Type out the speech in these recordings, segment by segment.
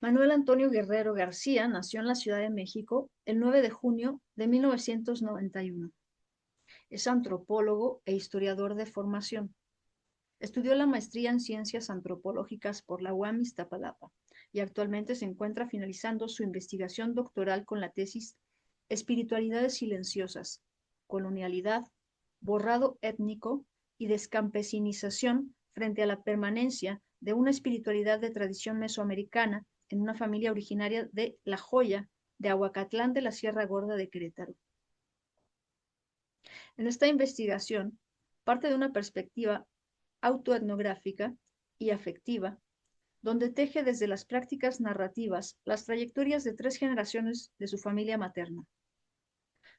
Manuel Antonio Guerrero García nació en la Ciudad de México el 9 de junio de 1991. Es antropólogo e historiador de formación. Estudió la maestría en Ciencias Antropológicas por la UAM Iztapalapa y actualmente se encuentra finalizando su investigación doctoral con la tesis Espiritualidades silenciosas, colonialidad, borrado étnico y descampesinización frente a la permanencia de una espiritualidad de tradición mesoamericana en una familia originaria de La Joya, de Ahuacatlán de la Sierra Gorda de Querétaro. En esta investigación parte de una perspectiva autoetnográfica y afectiva, donde teje desde las prácticas narrativas las trayectorias de 3 generaciones de su familia materna.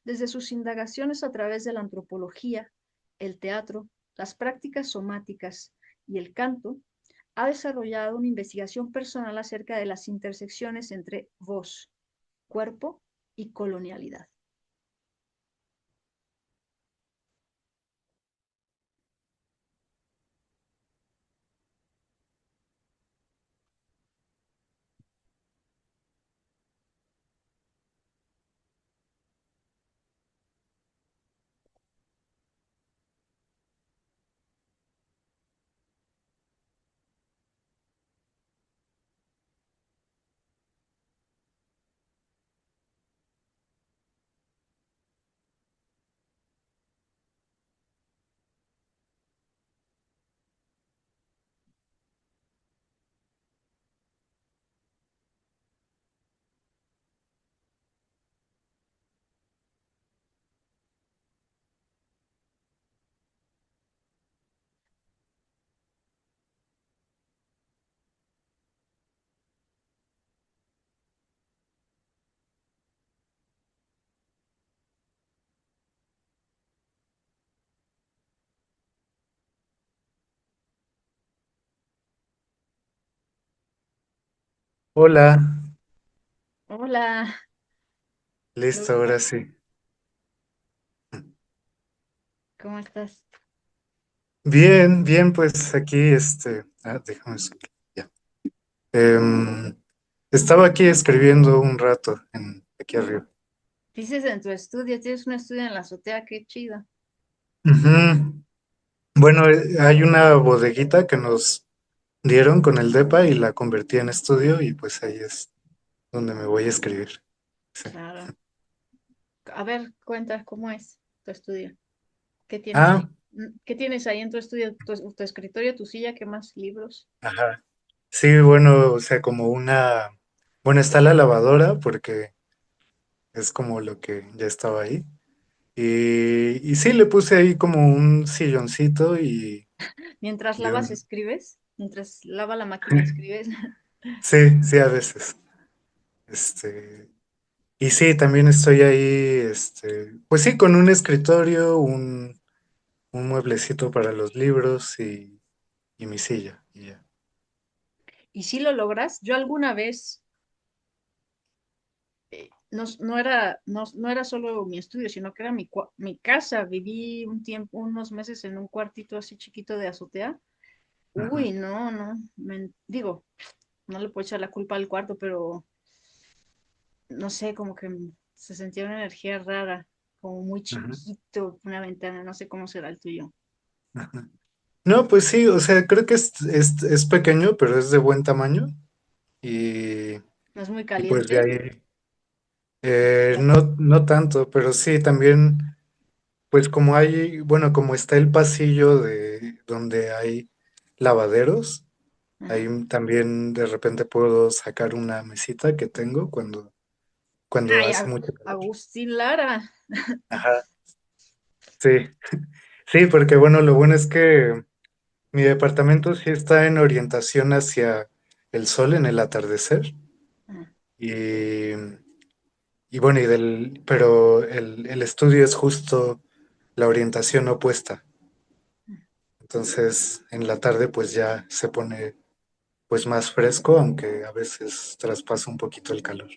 Desde sus indagaciones a través de la antropología, el teatro, las prácticas somáticas y el canto, ha desarrollado una investigación personal acerca de las intersecciones entre voz, cuerpo y colonialidad. Hola, Hola, listo, Rodolfo, ahora sí. ¿cómo estás? Bien, bien, pues aquí, déjame subir, ya. Em, Estaba aquí escribiendo un rato aquí arriba. Dices en tu estudio, tienes un estudio en la azotea, qué chido. Ujú. Bueno, hay una bodeguita que nos dieron con el DEPA y la convertí en estudio y pues ahí es donde me voy a escribir. Sí. Claro. A ver, cuenta cómo es tu estudio. ¿Qué tienes Ah, ahí? ¿Qué tienes ahí en tu estudio? Tu escritorio, tu silla, ¿qué más? ¿Libros? ajá. Sí, bueno, o sea, bueno, está la lavadora porque es como lo que ya estaba ahí. Y sí, le puse ahí como un silloncito Mientras y lavas, un... escribes. Mientras lava la máquina, escribes. Sí, sí, a veces. Este, y sí, también estoy ahí, pues sí, con un escritorio, un mueblecito para los libros y mi silla. Y ya. Y si lo logras, yo alguna vez, no era solo mi estudio, sino que era mi casa. Viví un tiempo, unos meses en un cuartito así chiquito de azotea. Ajá, Uy, no, no, digo, no le puedo echar la culpa al cuarto, pero no sé, como que se sentía una energía rara, como muy ajá, chiquito, una ventana, no sé cómo será el tuyo. ajá. No, pues sí, o sea, creo que es pequeño, pero es de buen tamaño. Y, No es muy y pues de caliente. ahí, no, no tanto, pero sí, también. Pues como hay, bueno, como está el pasillo de donde hay lavaderos, ahí Ajá. también de repente puedo sacar una mesita que tengo cuando Ay, hace mucho calor. Agustín Lara. Ajá, sí, sí, porque bueno, lo bueno es que mi departamento sí está en orientación hacia el sol en el atardecer Ah, y, y bueno, pero el estudio es justo la orientación opuesta. Entonces, en la tarde pues ya se pone pues más fresco, aunque a veces traspasa un poquito el calor.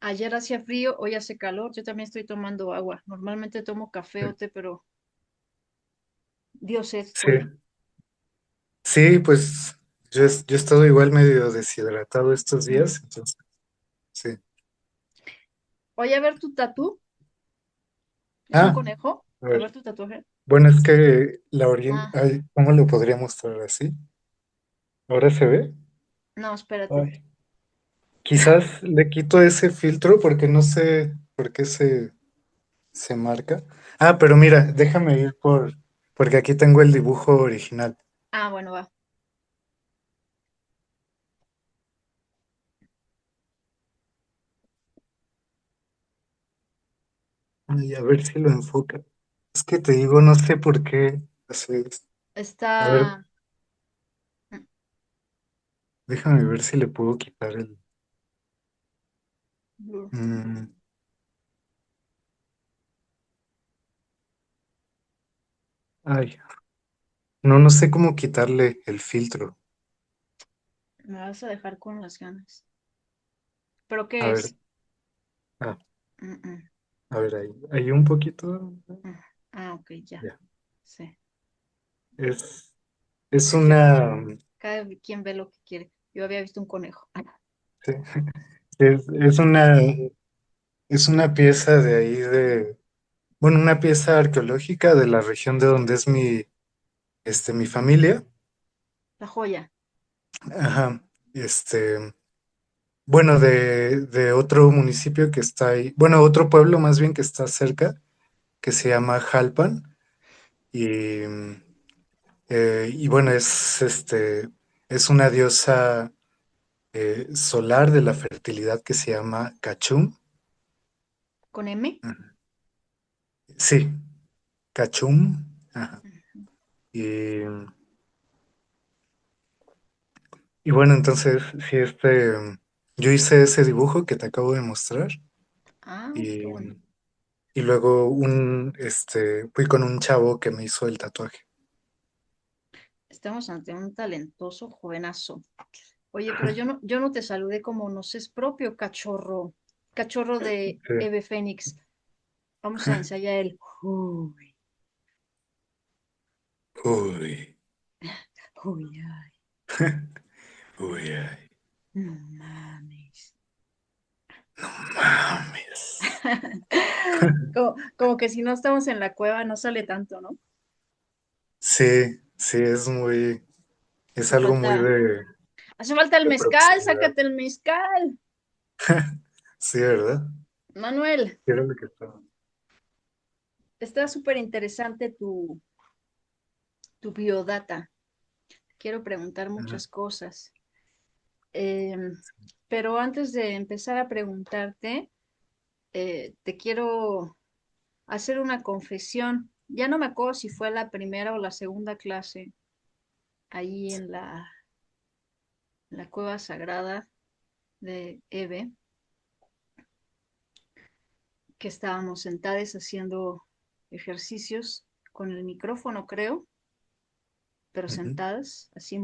ayer hacía frío, hoy hace calor. Yo también estoy tomando agua. Normalmente tomo café Sí, o té, pero dio sed sí, hoy. sí, pues yo he estado igual medio deshidratado estos Mm. días, entonces, sí. Oye, a ver tu tatú. ¿Es un Ah, conejo? a A ver. ver tu tatuaje. Bueno, es que Ah, ay, ¿cómo lo podría mostrar así? ¿Ahora se ve? no, espérate. Ay. Quizás le quito ese filtro porque no sé por qué se marca. Ah, pero mira, déjame ir porque aquí tengo el dibujo original. Ah, bueno, va. Ay, a ver si lo enfoca. Es que te digo, no sé por qué hace esto. A ver, Está. mm, déjame ver si le puedo quitar el... blur. Mm, ay, no sé cómo quitarle el filtro. Me vas a dejar con las ganas. ¿Pero qué A ver, es? ah, Mm, mm, a ver, ahí un poquito. mm. Ah, ok, ya. Ya. Sí. Es, es Es que una, cada quien ve lo que quiere. Yo había visto un conejo. sí, es una pieza de ahí bueno, una pieza arqueológica de la región de donde es mi familia. La joya. Ajá. Este, bueno, de otro municipio que está ahí, bueno, otro pueblo más bien que está cerca, que se llama Jalpan. Y, y bueno, es una diosa solar de la fertilidad que se llama Cachum. ¿Con M? Ujú. Sí, Cachum. Ajá. Y, y bueno, entonces, sí, yo hice ese dibujo que te acabo de mostrar. Ah, qué Y, bueno. y luego fui con un chavo que me hizo el tatuaje. Estamos ante un talentoso jovenazo. Oye, pero yo no te saludé como nos es propio, cachorro. Cachorro de Sí. Eve Fénix. Vamos a ensayar el. Uy, Uy, uy, ay, uy, ay, no mames. mames. Como que si no estamos en la cueva no sale tanto, ¿no? Sí, sí, es Hace algo muy falta, hace falta el de mezcal, proximidad. sácate el mezcal. Sí, ¿verdad? Manuel, Sí, era lo que estaba. está súper interesante tu biodata. Quiero preguntar Ajá. muchas cosas. Em, pero antes de empezar a preguntarte, te quiero hacer una confesión. Ya no me acuerdo si fue la primera o la segunda clase ahí en la cueva sagrada de Eve, que estábamos sentadas haciendo ejercicios con el micrófono, creo, pero Ujú, sentadas, así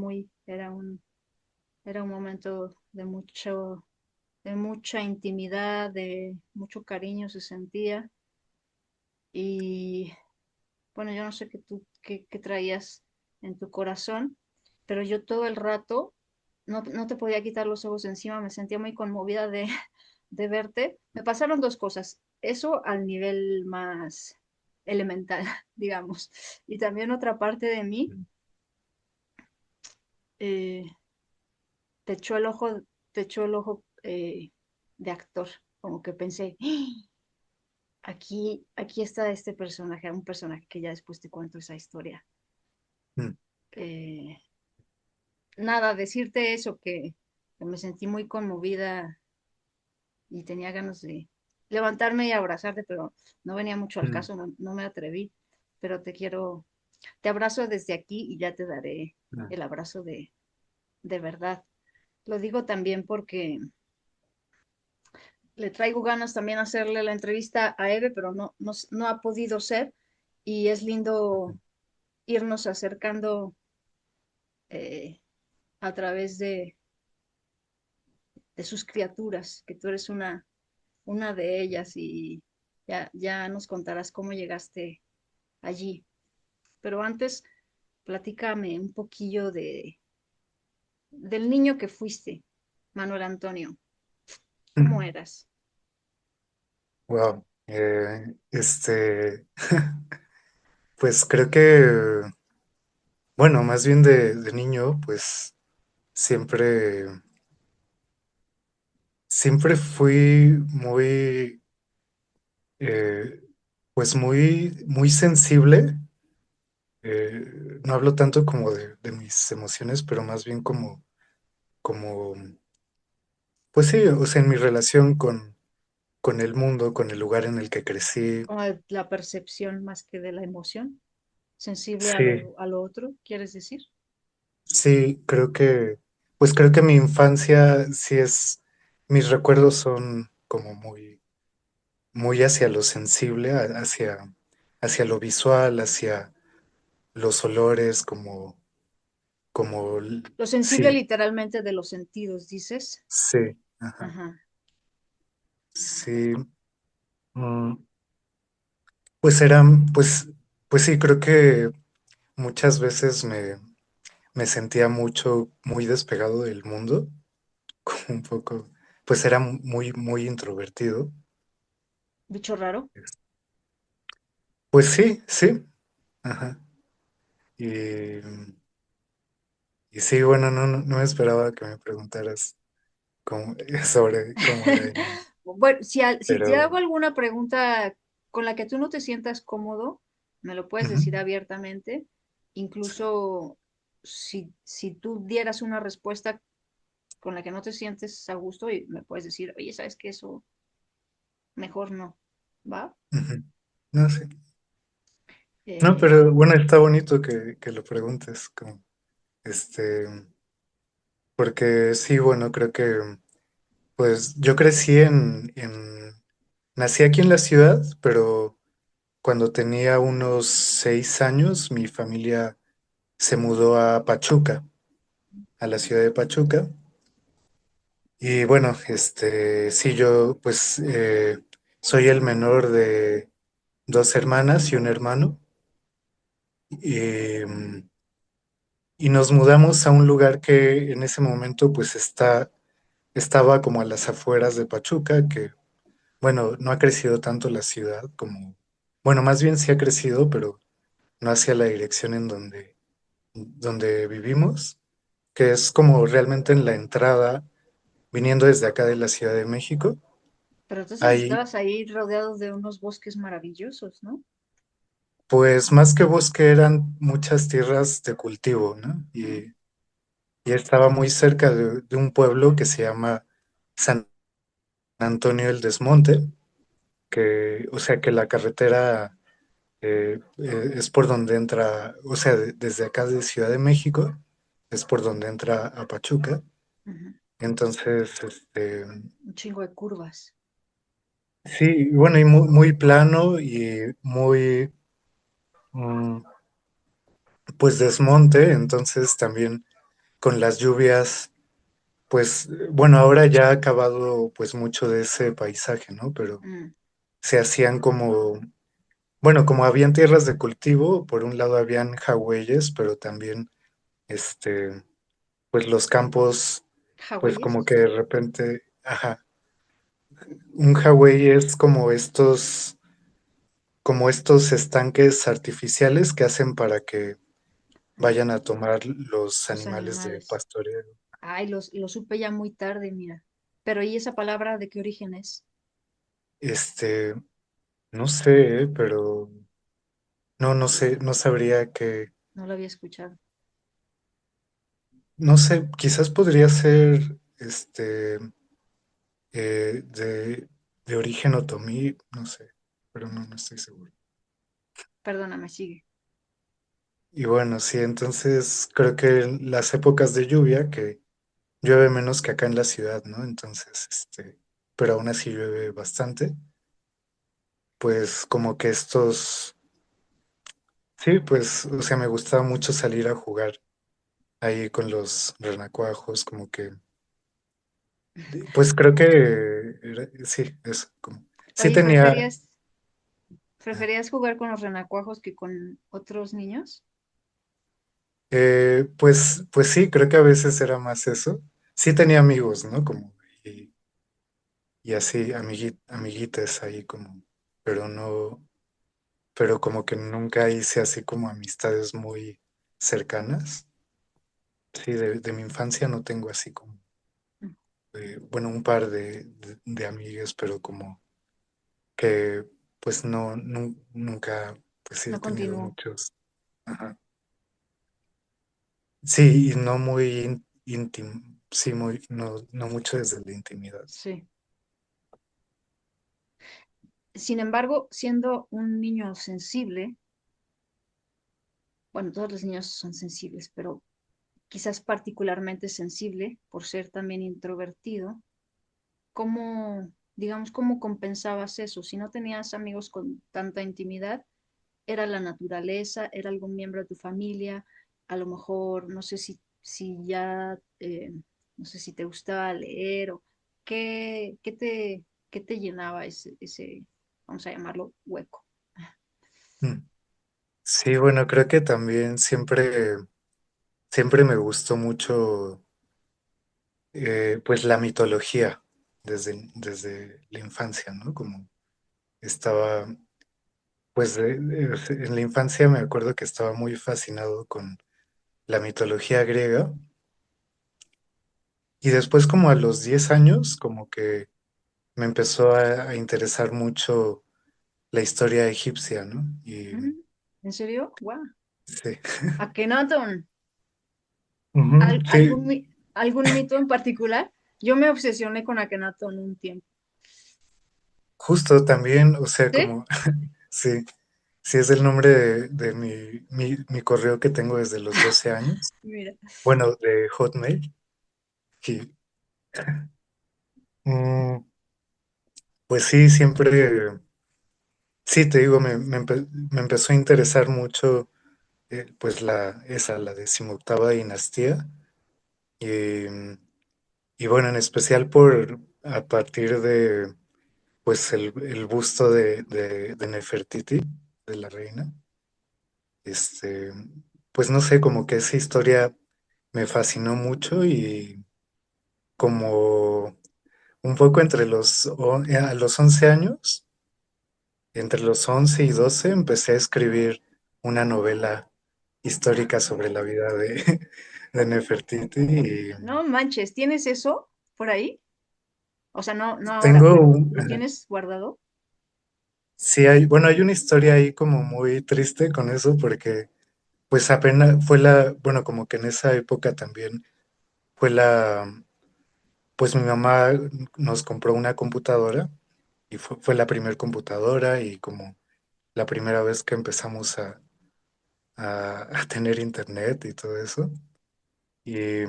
era un momento de mucha intimidad, de mucho cariño se sentía. Y bueno, yo no sé qué traías en tu corazón, pero yo todo el rato no te podía quitar los ojos de encima, me sentía muy conmovida de verte. Me pasaron dos cosas, eso al nivel más elemental, digamos, y también otra parte de mí eh, te echó el ojo, te echó el ojo de actor, como que pensé, "Ah, aquí está este personaje, un personaje que ya después te cuento esa historia. ujú, Eh, nada, decirte eso, que me sentí muy conmovida y tenía ganas de levantarme y abrazarte, pero no venía mucho al ujú, caso, no me atreví, pero te abrazo desde aquí y ya te daré ujú, el abrazo de verdad. Lo digo también porque le traigo ganas también hacerle la entrevista a Eve, pero no ha podido ser y es lindo irnos acercando eh, a través de sus criaturas, que tú eres una de ellas y ya nos contarás cómo llegaste allí. Pero antes, platícame un poquillo del niño que fuiste, Manuel Antonio, ¿cómo eras? Wow. Pues creo que, bueno, más bien de niño, pues siempre, siempre fui muy, eh, pues muy sensible. No hablo tanto como de mis emociones, pero más bien como, pues sí, o sea, en mi relación con el mundo, con el lugar en el que crecí. Como de la percepción más que de la emoción, sensible Sí, a lo otro, ¿quieres decir? sí, pues creo que mi infancia sí es, mis recuerdos son como muy hacia lo sensible, hacia lo visual, hacia los olores, Lo sensible sí, literalmente de los sentidos, dices. sí, ajá, Ajá. sí, mm, pues eran, pues sí, creo que muchas veces me sentía muy despegado del mundo, como un poco, pues era muy introvertido. Bicho raro. Pues sí, sí, ajá. Y, y sí, bueno, no me esperaba que me preguntaras cómo, sobre cómo era de niño, Bueno, si te pero hago alguna pregunta con la que tú no te sientas cómodo, me lo puedes ujú, decir abiertamente. Incluso si tú dieras una respuesta con la que no te sientes a gusto, y me puedes decir, oye, ¿sabes qué? Eso mejor no. ¿Va? ujú. No sé. No, Eh, pero bueno, está bonito que lo preguntes, como, este, porque sí, bueno, creo que, pues yo crecí nací aquí en la ciudad, pero cuando tenía unos 6 años, mi familia se mudó a Pachuca, a la ciudad de Pachuca. Y bueno, sí, yo pues soy el menor de dos hermanas y un hermano. Y, y nos mudamos a un lugar que en ese momento pues estaba como a las afueras de Pachuca, que bueno, no ha crecido tanto la ciudad como, bueno, más bien sí ha crecido, pero no hacia la dirección en donde vivimos, que es como realmente en la entrada, viniendo desde acá de la Ciudad de México. pero entonces Hay, estabas ahí rodeado de unos bosques maravillosos, ¿no? pues más que bosque eran muchas tierras de cultivo, ¿no? Mm, Y estaba muy cerca de un pueblo que se llama San Antonio del Desmonte, que, o sea que la carretera es por donde entra, o sea, desde acá de Ciudad de México, es por donde entra a Pachuca. ujú. Entonces, Un chingo de curvas. sí, bueno, y muy plano y mm, pues desmonte, entonces también con las lluvias, pues, bueno, ahora ya ha acabado pues mucho de ese paisaje, ¿no? Pero Mm, se hacían bueno, como habían tierras de cultivo, por un lado habían jagüeyes, pero también, este, pues los campos, pues como ¿Hawaiies? que de repente, ajá, un jagüey es como estos estanques artificiales que hacen para que Ah, vayan a tomar los los animales de animales. pastoreo. Ay, lo supe ya muy tarde, mira. Pero ¿y esa palabra de qué origen es? Este, no sé, pero no sé, no sabría No lo había escuchado. no sé, quizás podría ser, de origen otomí, no sé, pero no estoy seguro. Perdóname, sigue. Y bueno, sí, entonces creo que en las épocas de lluvia, que llueve menos que acá en la ciudad, ¿no? Entonces, pero aún así llueve bastante, pues como que sí, pues, o sea, me gustaba mucho salir a jugar ahí con los renacuajos, como que, pues creo que, sí, eso, como, sí Oye, tenía, preferías jugar con los renacuajos que con otros niños? Pues sí, creo que a veces era más eso. Sí tenía amigos, ¿no? Como, y, y así, amiguitas ahí como, pero no, pero como que nunca hice así como amistades muy cercanas. Sí, de mi infancia no tengo así como, bueno, un par de amigas, pero como que pues no, nunca, pues sí he No tenido continuó. muchos. Ajá. Sí, y no muy íntimo, sí, muy, no, no mucho desde la intimidad. Sí. Sin embargo, siendo un niño sensible, bueno, todos los niños son sensibles, pero quizás particularmente sensible por ser también introvertido, ¿cómo, digamos, cómo compensabas eso? Si no tenías amigos con tanta intimidad, ¿era la naturaleza? ¿Era algún miembro de tu familia? A lo mejor, no sé si ya, no sé si te gustaba leer o qué te llenaba ese, vamos a llamarlo, hueco. Mm. Sí, bueno, creo que también siempre me gustó mucho, pues la mitología desde la infancia, ¿no? Como estaba, pues en la infancia me acuerdo que estaba muy fascinado con la mitología griega y después como a los 10 años como que me empezó a interesar mucho la historia egipcia, ¿no? Y Mm, ¿En serio? ¡Wow! sí. Akenatón. Ujú, sí, ¿Algún mito en particular? Yo me obsesioné con Akenatón un tiempo. justo también, o sea, ¿Sí? como, sí, sí es el nombre de mi correo que tengo desde los 12 años, Mira. bueno, de Hotmail. Y, mm, pues sí, siempre, sí, te digo, me empezó a interesar mucho, pues la 18ª dinastía. Y, y bueno, en especial a partir de, pues el busto de Nefertiti, de la reina. Este, pues no sé, como que esa historia me fascinó mucho y como un poco a los 11 años, entre los 11 y 12, empecé a escribir una novela histórica sobre la vida de Nefertiti y No manches, ¿tienes eso por ahí? O sea, no, no ahora, tengo, pero ¿lo tienes guardado? sí hay, bueno, hay una historia ahí como muy triste con eso porque pues apenas fue bueno, como que en esa época también fue pues mi mamá nos compró una computadora y fue la primera computadora y como la primera vez que empezamos a tener internet y todo eso. Y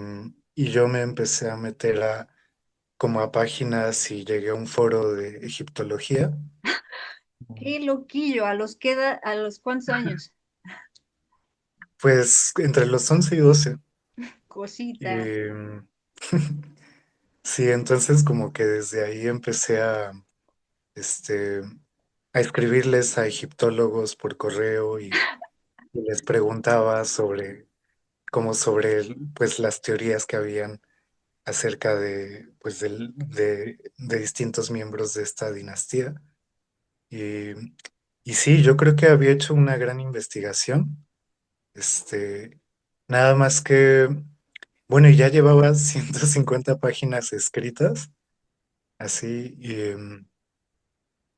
yo me empecé a meter como a páginas y llegué a un foro de egiptología, Qué loquillo, ¿a los cuántos años? pues entre los 11 y 12. Cosita. Y sí, entonces como que desde ahí empecé este, a escribirles a egiptólogos por correo y les preguntaba como sobre pues las teorías que habían acerca pues de distintos miembros de esta dinastía. Y, y sí, yo creo que había hecho una gran investigación. Este, nada más que, bueno, y ya llevaba 150 páginas escritas, así, y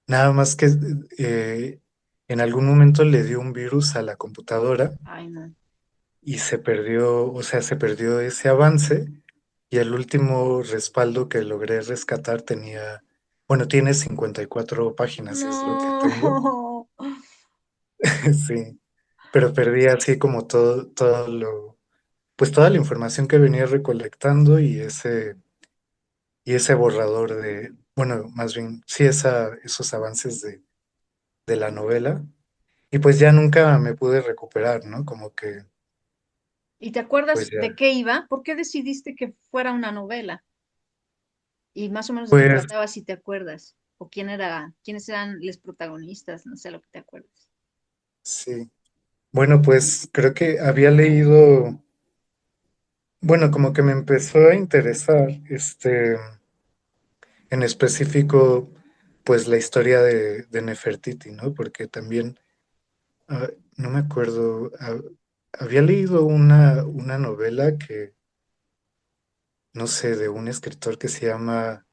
nada más que en algún momento le dio un virus a la computadora Ay, no. y se perdió, o sea, se perdió ese avance y el último respaldo que logré rescatar bueno, tiene 54 páginas, es lo que tengo. No. Sí, pero perdí así como pues toda la información que venía recolectando y ese borrador bueno, más bien, sí, esos avances de la novela. Y pues ya nunca me pude recuperar, ¿no? Como que, ¿Y te pues acuerdas de ya. qué iba? ¿Por qué decidiste que fuera una novela? Y más o menos de qué Pues trataba, si te acuerdas. O quiénes eran los protagonistas, no sé lo que te acuerdas. sí. Bueno, pues creo que había leído, bueno, como que me empezó a interesar, en específico, pues la historia de Nefertiti, ¿no? Porque también, ah, no me acuerdo, había leído una novela que, no sé, de un escritor que se llama,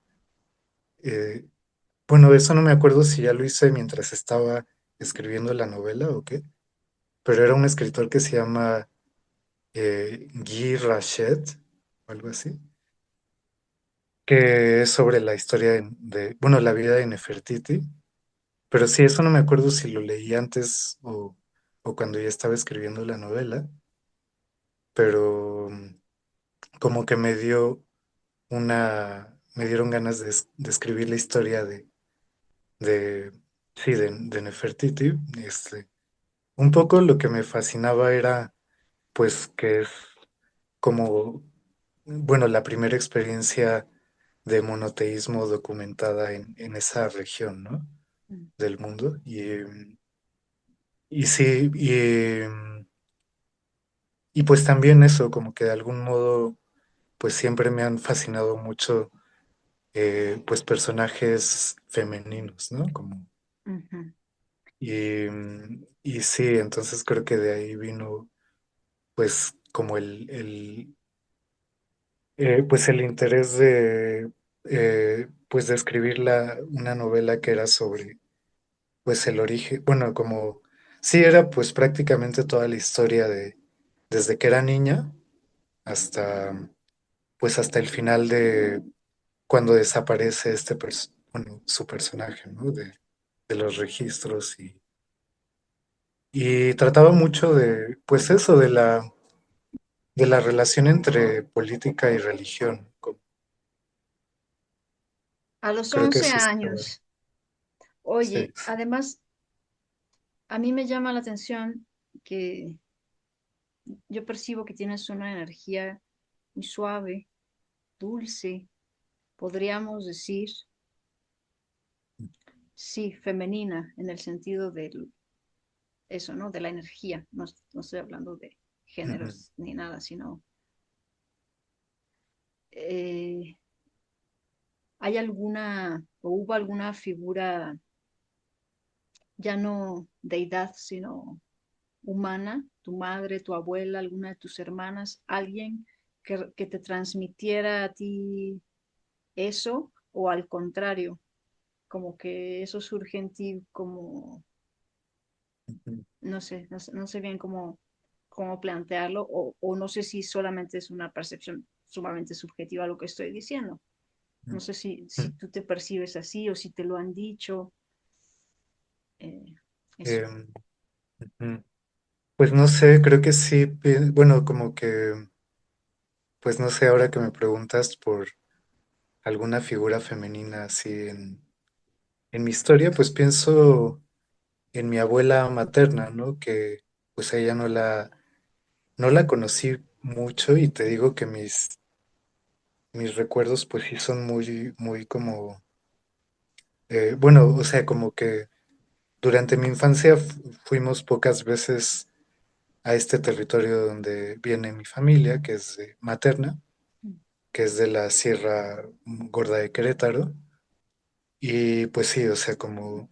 eh, bueno, eso no me acuerdo si ya lo hice mientras estaba escribiendo la novela o qué, pero era un escritor que se llama Guy Rachet, o algo así, que es sobre la historia bueno, la vida de Nefertiti, pero sí, eso no me acuerdo si lo leí antes o cuando ya estaba escribiendo la novela, pero como que me dieron ganas de escribir la historia de, sí, de Nefertiti. Un poco lo que me fascinaba era, pues, que es como, bueno, la primera experiencia de monoteísmo documentada en esa región, ¿no? Mm. Del mundo. Y sí, y pues también eso, como que de algún modo, pues siempre me han fascinado mucho, pues personajes femeninos, ¿no? Como, Ujú. y sí, entonces creo que de ahí vino, pues, como pues el interés pues de escribir una novela que era sobre pues el origen, bueno, como sí era pues prácticamente toda la historia desde que era niña hasta pues hasta el final de cuando desaparece bueno, su personaje, ¿no? De los registros y trataba mucho de pues eso, de la relación entre política y religión. A los Creo que 11 eso estaba, años, sí. oye, además, a mí me llama la atención que yo percibo que tienes una energía muy suave, dulce, podríamos decir, sí, femenina, en el sentido de eso, ¿no? De la energía. No, no estoy hablando de Ujú. géneros ni nada, sino, eh, ¿hay alguna o hubo alguna figura ya no deidad, sino humana, tu madre, tu abuela, alguna de tus hermanas, alguien que te transmitiera a ti eso, o al contrario, como que eso surge en ti como, Ujú. no sé bien cómo plantearlo, o no sé si solamente es una percepción sumamente subjetiva lo que estoy diciendo. No sé si Ujú. tú te percibes así o si te lo han dicho, eh, eso. Em, ujú. Pues no sé, creo que sí, bueno, como que, pues no sé, ahora que me preguntas por alguna figura femenina así en mi historia, pues pienso en mi abuela materna, ¿no? Que pues a ella no la conocí mucho y te digo que mis recuerdos pues sí son muy como, bueno, o sea, como que durante mi infancia fuimos pocas veces a este territorio donde viene mi familia, que es materna, que es de la Sierra Gorda de Querétaro. Y pues sí, o sea, como,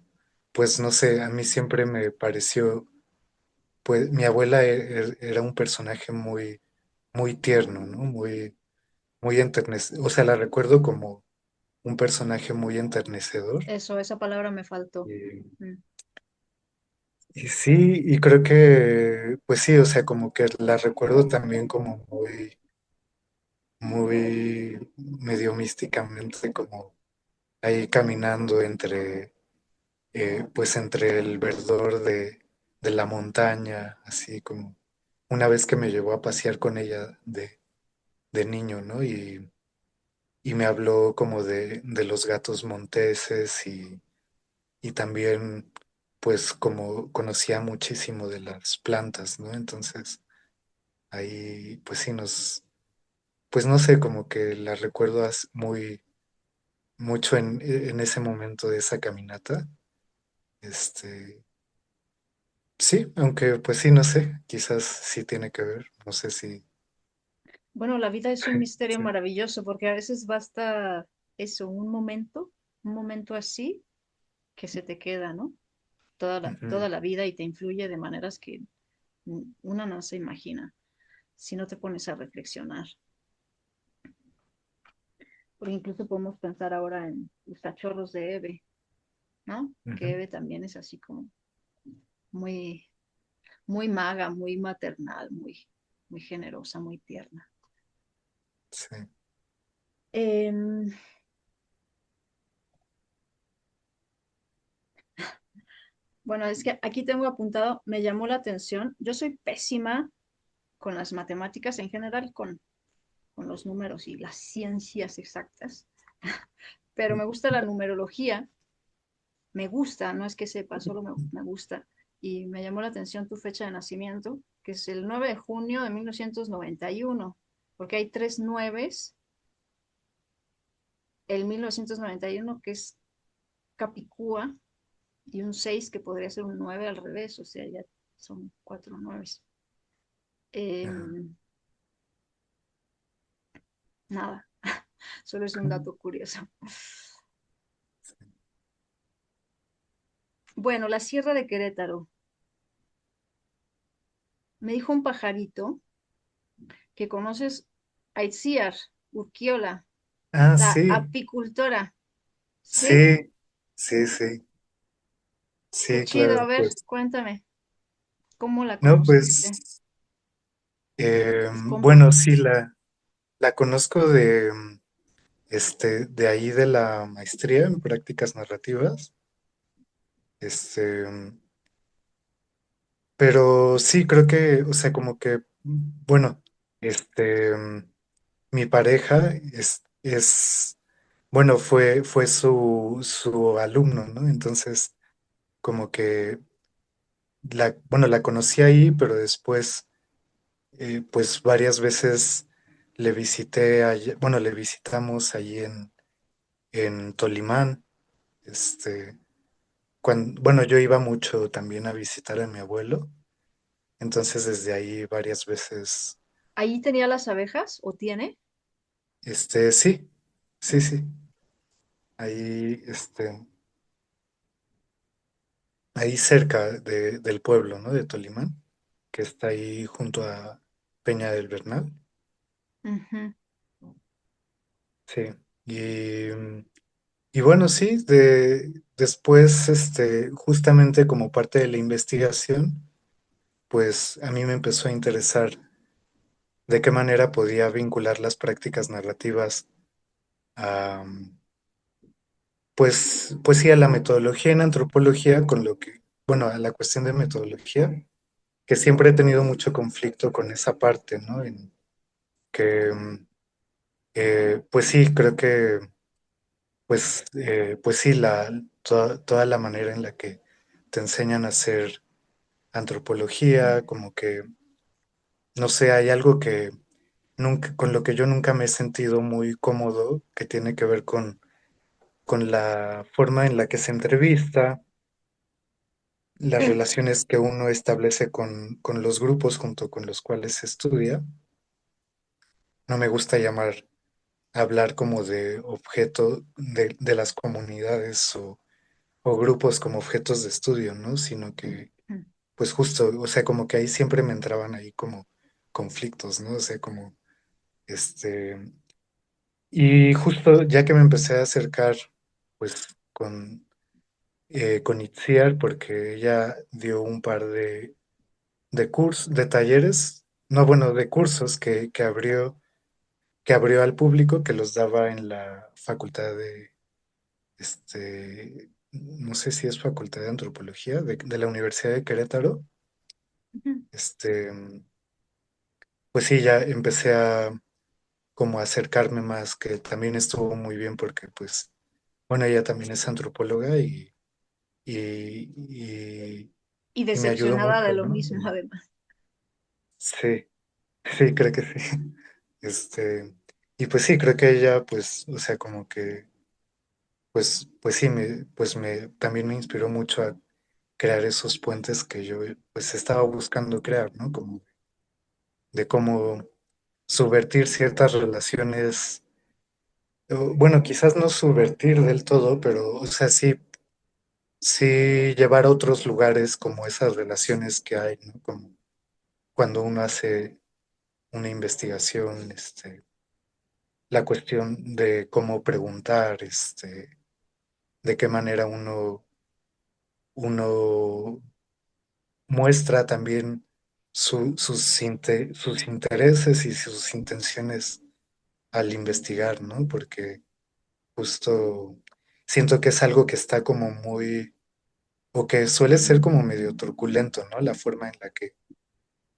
pues no sé, a mí siempre me pareció, pues mi abuela era un personaje muy tierno, ¿no? Muy enternecedor, o sea, la recuerdo como un personaje muy enternecedor. Eso, esa palabra me faltó. Y, Mm. y sí, y creo que, pues sí, o sea, como que la recuerdo también como muy medio místicamente, como ahí caminando pues entre el verdor de la montaña, así como una vez que me llevó a pasear con ella de niño, ¿no? Y me habló como de los gatos monteses y también, pues como conocía muchísimo de las plantas, ¿no? Entonces ahí, pues sí pues no sé, como que la recuerdo mucho en ese momento de esa caminata. Este, Sí, aunque pues sí, no sé, quizás sí tiene que ver, no sé si... Bueno, la vida es un misterio Sí. maravilloso porque a veces basta eso, un momento así que se te queda, ¿no? Ujú, Toda la vida y te influye de maneras que una no se imagina si no te pones a reflexionar. Porque incluso podemos pensar ahora en los cachorros de Eve, ¿no? Que ujú, Eve también es así como muy, muy maga, muy maternal, muy generosa, muy tierna. sí. Em, bueno, es que aquí tengo apuntado, me llamó la atención. Yo soy pésima con las matemáticas en general, con los números y las ciencias exactas, pero me gusta la numerología, me gusta, no es que sepa, solo me gusta. Y me llamó la atención tu fecha de nacimiento, que es el 9 de junio de 1991, porque hay tres nueves, el 1991 que es Capicúa y un 6 que podría ser un 9 al revés, o sea, ya son cuatro nueves. Ajá. Eh, nada, solo es un dato curioso. Bueno, la Sierra de Querétaro. Me dijo un pajarito que conoces a Itziar Urquiola, Ah, la sí, apicultora. ¿Sí? sí, sí, sí, Qué sí, chido. A claro, ver, pues. cuéntame, ¿cómo la No, pues, conociste? ¿Cómo? bueno, sí, la conozco de, de ahí de la maestría en prácticas narrativas, este, pero sí, creo que, o sea, como que, bueno, mi pareja bueno, fue su alumno, ¿no? Entonces, como que bueno, la conocí ahí, pero después, pues varias veces le visité allí, bueno, le visitamos allí en Tolimán, bueno, yo iba mucho también a visitar a mi abuelo, entonces desde ahí varias veces, ¿Ahí tenía las abejas o tiene? sí, sí, sí, ahí, ahí cerca del pueblo, ¿no? De Tolimán, que está ahí junto a Peña del Bernal. Ujú, Sí. Y, y bueno, sí, después, justamente como parte de la investigación, pues a mí me empezó a interesar de qué manera podía vincular las prácticas narrativas a, pues sí, a la metodología en antropología, con lo que, bueno, a la cuestión de metodología, que siempre he tenido mucho conflicto con esa parte, ¿no? En que, pues sí, creo que, pues sí, toda la manera en la que te enseñan a hacer antropología, como que, no sé, hay algo que nunca, con lo que yo nunca me he sentido muy cómodo, que tiene que ver con la forma en la que se entrevista, las relaciones que uno establece con los grupos junto con los cuales se estudia. No me gusta hablar como de objeto de las comunidades o grupos como objetos de estudio, ¿no? Sino que, ujú. pues justo, o sea, como que ahí siempre me entraban ahí como conflictos, ¿no? O sea, como, este, y justo ya que me empecé a acercar, pues, con Itziar, porque ella dio un par de cursos, de talleres, no, bueno, de cursos que abrió al público, que los daba en la facultad no sé si es facultad de antropología, de la Universidad de Querétaro. Ujú. este, pues sí, ya empecé a como a acercarme más, que también estuvo muy bien porque pues, bueno, ella también es antropóloga y, Y y me ayudó decepcionada de mucho, lo ¿no? mismo, además. Sí, sí, creo que sí. Y pues sí, creo que ella, pues, o sea, como que, pues sí, también me inspiró mucho crear esos puentes que yo pues estaba buscando crear, ¿no? Como de cómo subvertir ciertas relaciones, o, bueno, quizás no subvertir del todo, pero, o sea, sí llevar a otros lugares como esas relaciones que hay, ¿no? Como cuando uno hace una investigación, la cuestión de cómo preguntar, de qué manera uno muestra también sus intereses y sus intenciones al investigar, ¿no? Porque justo siento que es algo que está como muy, o que suele ser como medio truculento, ¿no? La forma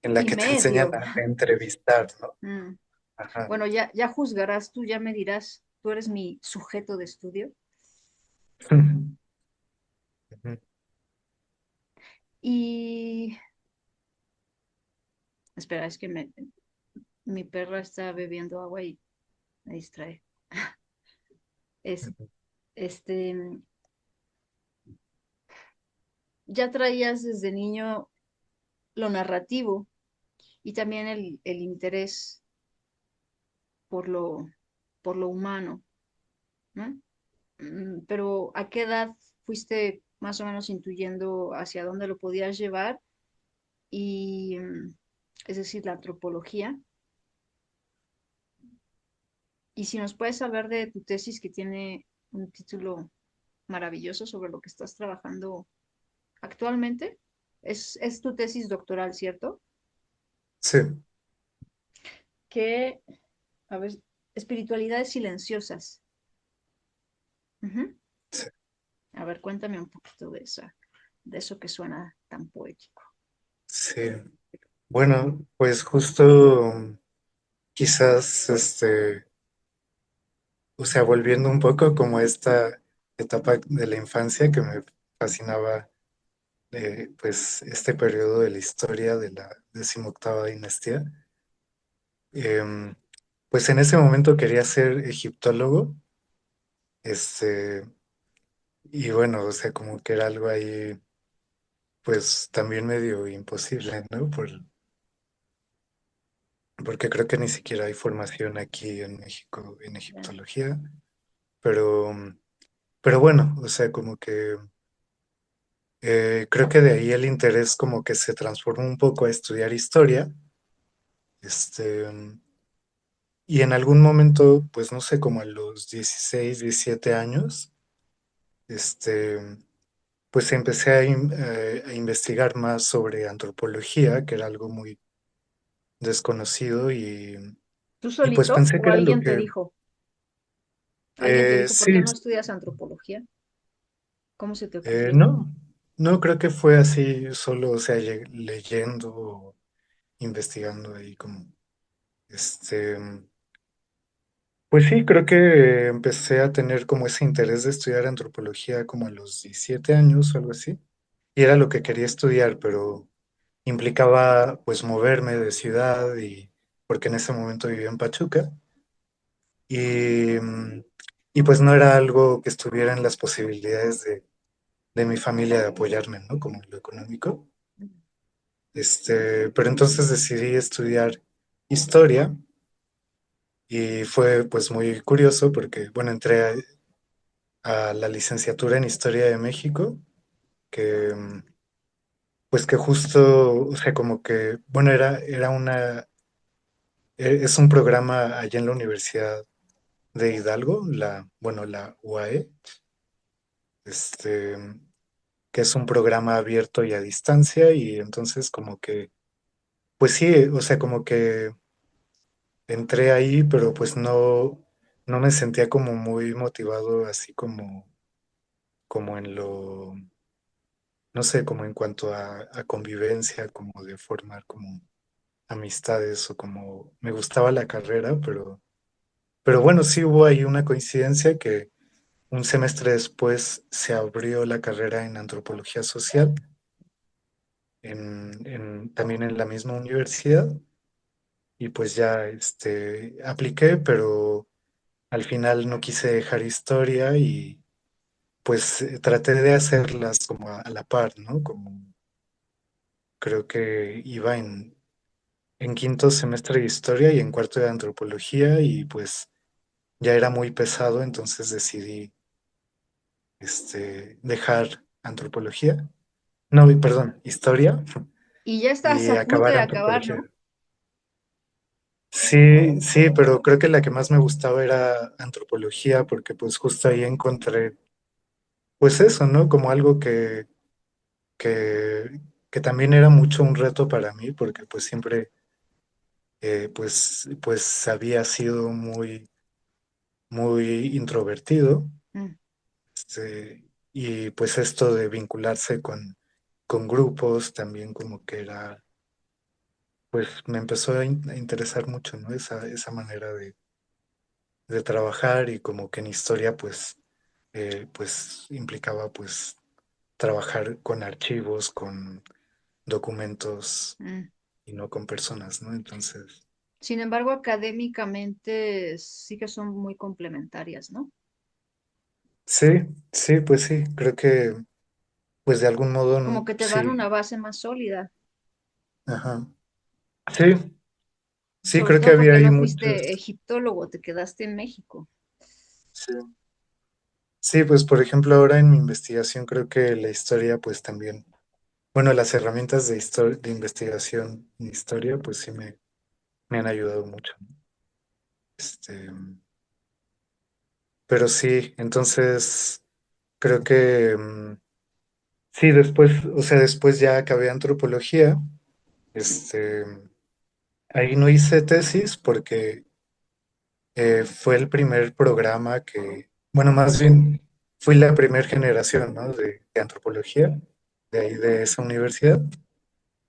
en la Y que te enseñan medio. a entrevistar, ¿no? Mm. Ajá. Bueno, ya juzgarás tú, ya me dirás, tú eres mi sujeto de estudio. Ujú. Y espera, es que mi perra está bebiendo agua y me distrae. Es, este, ya traías desde niño lo narrativo y también el interés por por lo humano, ¿no? Pero ¿a qué edad fuiste más o menos intuyendo hacia dónde lo podías llevar? Y, es decir, la antropología. Y si nos puedes hablar de tu tesis que tiene un título maravilloso sobre lo que estás trabajando actualmente. Es tu tesis doctoral, ¿cierto? Sí, Que, a ver, espiritualidades silenciosas. Ujú. sí, A ver, cuéntame un poquito de eso que suena tan poético. sí. Bueno, pues justo quizás, o sea, volviendo un poco como a esta etapa de la infancia que me fascinaba, pues este periodo de la historia de la 18ª dinastía, em, pues en ese momento quería ser egiptólogo, este, y bueno, o sea, como que era algo ahí, pues también medio imposible, ¿no? Porque creo que ni siquiera hay formación aquí en México en Ya. egiptología, pero, pero bueno, o sea, como que creo que de ahí el interés como que se transformó un poco a estudiar historia, este, y en algún momento, pues no sé, como a los 16 17 años, este, pues empecé a investigar más sobre antropología, que era algo muy desconocido, ¿Tú y pues solito pensé o que era lo alguien te que, dijo? ¿Alguien te dijo, por qué sí, no estudias antropología? ¿Cómo se te ocurrió? no, no creo que fue así solo, o sea, leyendo o investigando ahí como, este, pues sí, creo que empecé a tener como ese interés de estudiar antropología como a los 17 años o algo así, y era lo que quería estudiar, pero implicaba pues moverme de ciudad y porque en ese momento vivía en Pachuca y, y pues no era algo que estuviera en las posibilidades de mi familia de apoyarme, ¿no? Como en lo económico. Pero entonces decidí estudiar historia y fue pues muy curioso porque, bueno, entré a la licenciatura en Historia de México, que pues que justo, o sea, como que, bueno, es un programa allá en la Universidad de Hidalgo, bueno, la UAE, este, que es un programa abierto y a distancia y entonces como que, pues sí, o sea, como que entré ahí, pero pues no me sentía como muy motivado, así como en no sé, como en cuanto a convivencia, como de formar como amistades o como me gustaba la carrera, pero bueno, sí hubo ahí una coincidencia que un semestre después se abrió la carrera en antropología social, también en la misma universidad, y pues ya apliqué, pero al final no quise dejar historia y pues traté de hacerlas como a la par, ¿no? Como creo que iba en quinto semestre de historia y en cuarto de antropología y pues ya era muy pesado, entonces decidí dejar antropología, no, perdón, historia Y ya estás y a punto acabar de acabar, antropología. ¿no? Sí, sí, pero creo que la que más me gustaba era antropología porque pues justo ahí encontré pues eso, ¿no? Como algo que, que también era mucho un reto para mí porque pues siempre pues había sido muy introvertido, Mm. y pues esto de vincularse con grupos también como que era, pues me empezó a interesar mucho, ¿no? Esa manera de trabajar y como que en historia pues implicaba pues trabajar con archivos, con documentos Mm. y no con personas, ¿no? Entonces, Sin embargo, académicamente sí que son muy complementarias, ¿no? sí, sí, pues sí, creo que pues de algún modo Como que te dan sí, una base más sólida, ajá, sí, sí, sobre creo que todo había porque ahí no muchos, fuiste egiptólogo, te quedaste en México. sí. Sí, pues por ejemplo ahora en mi investigación creo que la historia pues también, bueno, las herramientas de investigación en historia pues sí me han ayudado mucho. Este, pero sí, entonces creo que sí, después, o sea, después ya acabé antropología, este, ahí no hice tesis porque fue el primer programa bueno, más bien fui la primera generación, ¿no? de antropología de ahí de esa universidad.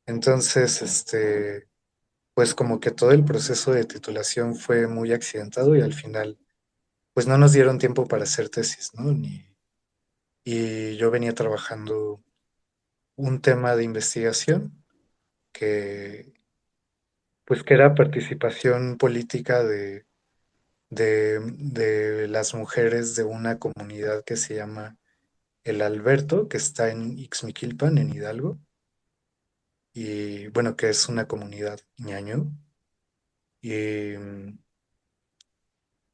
Entonces, pues como que todo el proceso de titulación fue muy accidentado y al final, pues no nos dieron tiempo para hacer tesis, ¿no? Y yo venía trabajando un tema de investigación que, pues que era participación política de las mujeres de una comunidad que se llama El Alberto, que está en Ixmiquilpan, en Hidalgo, y bueno, que es una comunidad ñañú. Y,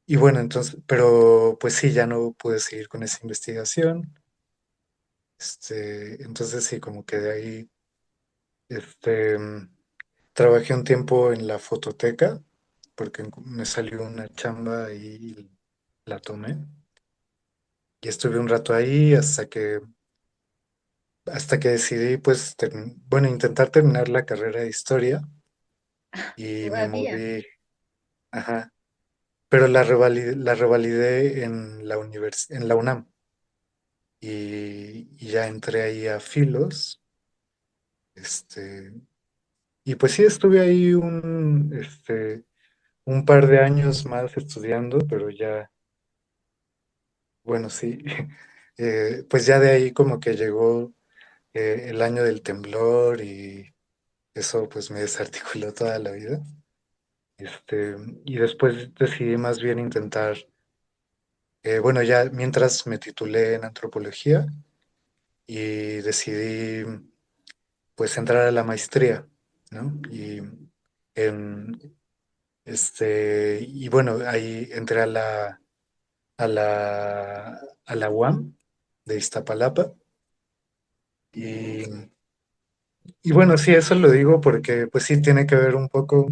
y bueno, entonces, pero pues sí, ya no pude seguir con esa investigación. Entonces sí, como que de ahí, este, trabajé un tiempo en la fototeca, porque me salió una chamba y la tomé. Y estuve un rato ahí hasta que decidí, pues, bueno, intentar terminar la carrera de historia y me Todavía. moví, ajá, pero la revalidé en la UNAM y ya entré ahí a Filos, este, y pues sí, estuve ahí un par de años más estudiando, pero ya, bueno, sí, pues ya de ahí como que llegó el año del temblor y eso pues me desarticuló toda la vida. Este, y después decidí más bien intentar, bueno, ya mientras me titulé en antropología y decidí pues entrar a la maestría, ¿no? Y bueno, ahí entré a la UAM de Iztapalapa y, y bueno, sí, eso lo digo porque pues sí tiene que ver un poco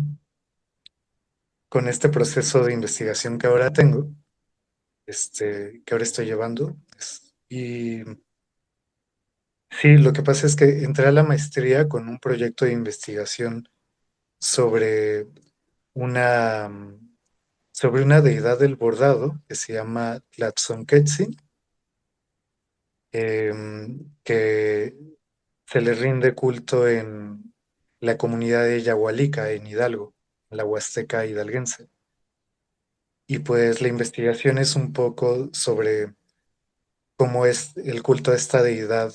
con este proceso de investigación que ahora tengo, que ahora estoy llevando. Y sí, lo que pasa es que entré a la maestría con un proyecto de investigación sobre una, sobre una deidad del bordado que se llama Tlatzonquetzin, que se le rinde culto en la comunidad de Yahualica, en Hidalgo, la Huasteca hidalguense. Y pues la investigación es un poco sobre cómo es el culto a esta deidad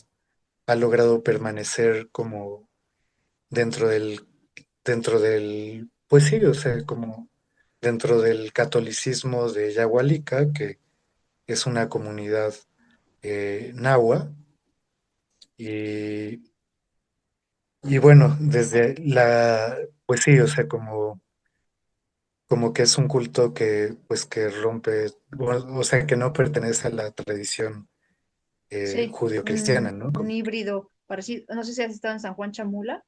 ha logrado permanecer como dentro pues sí, o sea, como dentro del catolicismo de Yahualica, que es una comunidad náhuatl y, y bueno, pues sí, o sea, como que es un culto que, pues que rompe, o sea, que no pertenece a la tradición Sí, judio-cristiana, ¿no? un híbrido parecido. No sé si has estado en San Juan Chamula,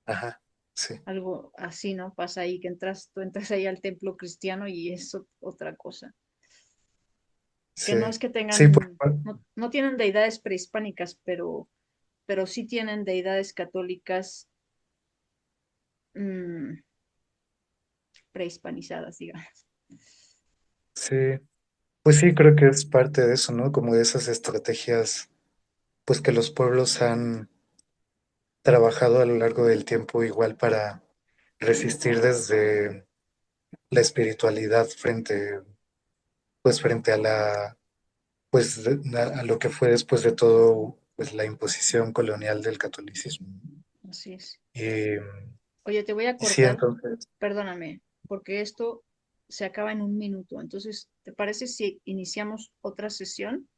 Ajá, sí, algo así, ¿no? Pasa ahí que tú entras ahí al templo cristiano y es otra cosa. Que sí, no es que sí, pues, tengan, no tienen deidades prehispánicas, pero sí tienen deidades católicas mm, prehispanizadas, digamos. sí, pues sí, creo que es parte de eso, ¿no? Como de esas estrategias, pues que los pueblos han trabajado a lo largo del tiempo igual para resistir desde la espiritualidad frente a a lo que fue después de todo, pues la imposición colonial del catolicismo. Así es. Y, Oye, te voy a y sí, cortar, entonces, perdóname, porque esto se acaba en un minuto. Entonces, ¿te parece si iniciamos otra sesión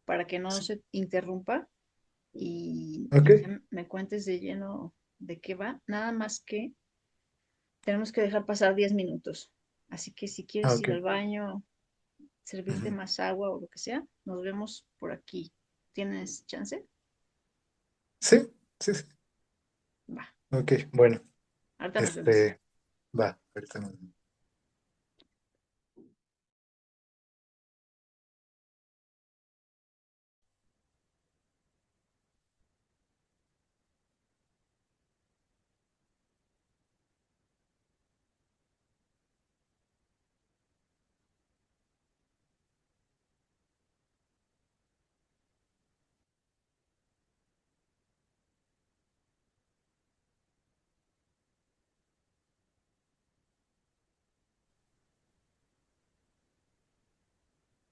para que no sí, se interrumpa ok, y ya me cuentes de lleno de qué va? Nada más que tenemos que dejar pasar 10 minutos. Así que si quieres ir ok, al baño, servirte ujú, más agua o lo que sea, nos vemos por aquí. ¿Tienes chance? sí, sí, sí, Va, ok, bueno, ahorita nos vemos. este, va, ahorita nos vemos.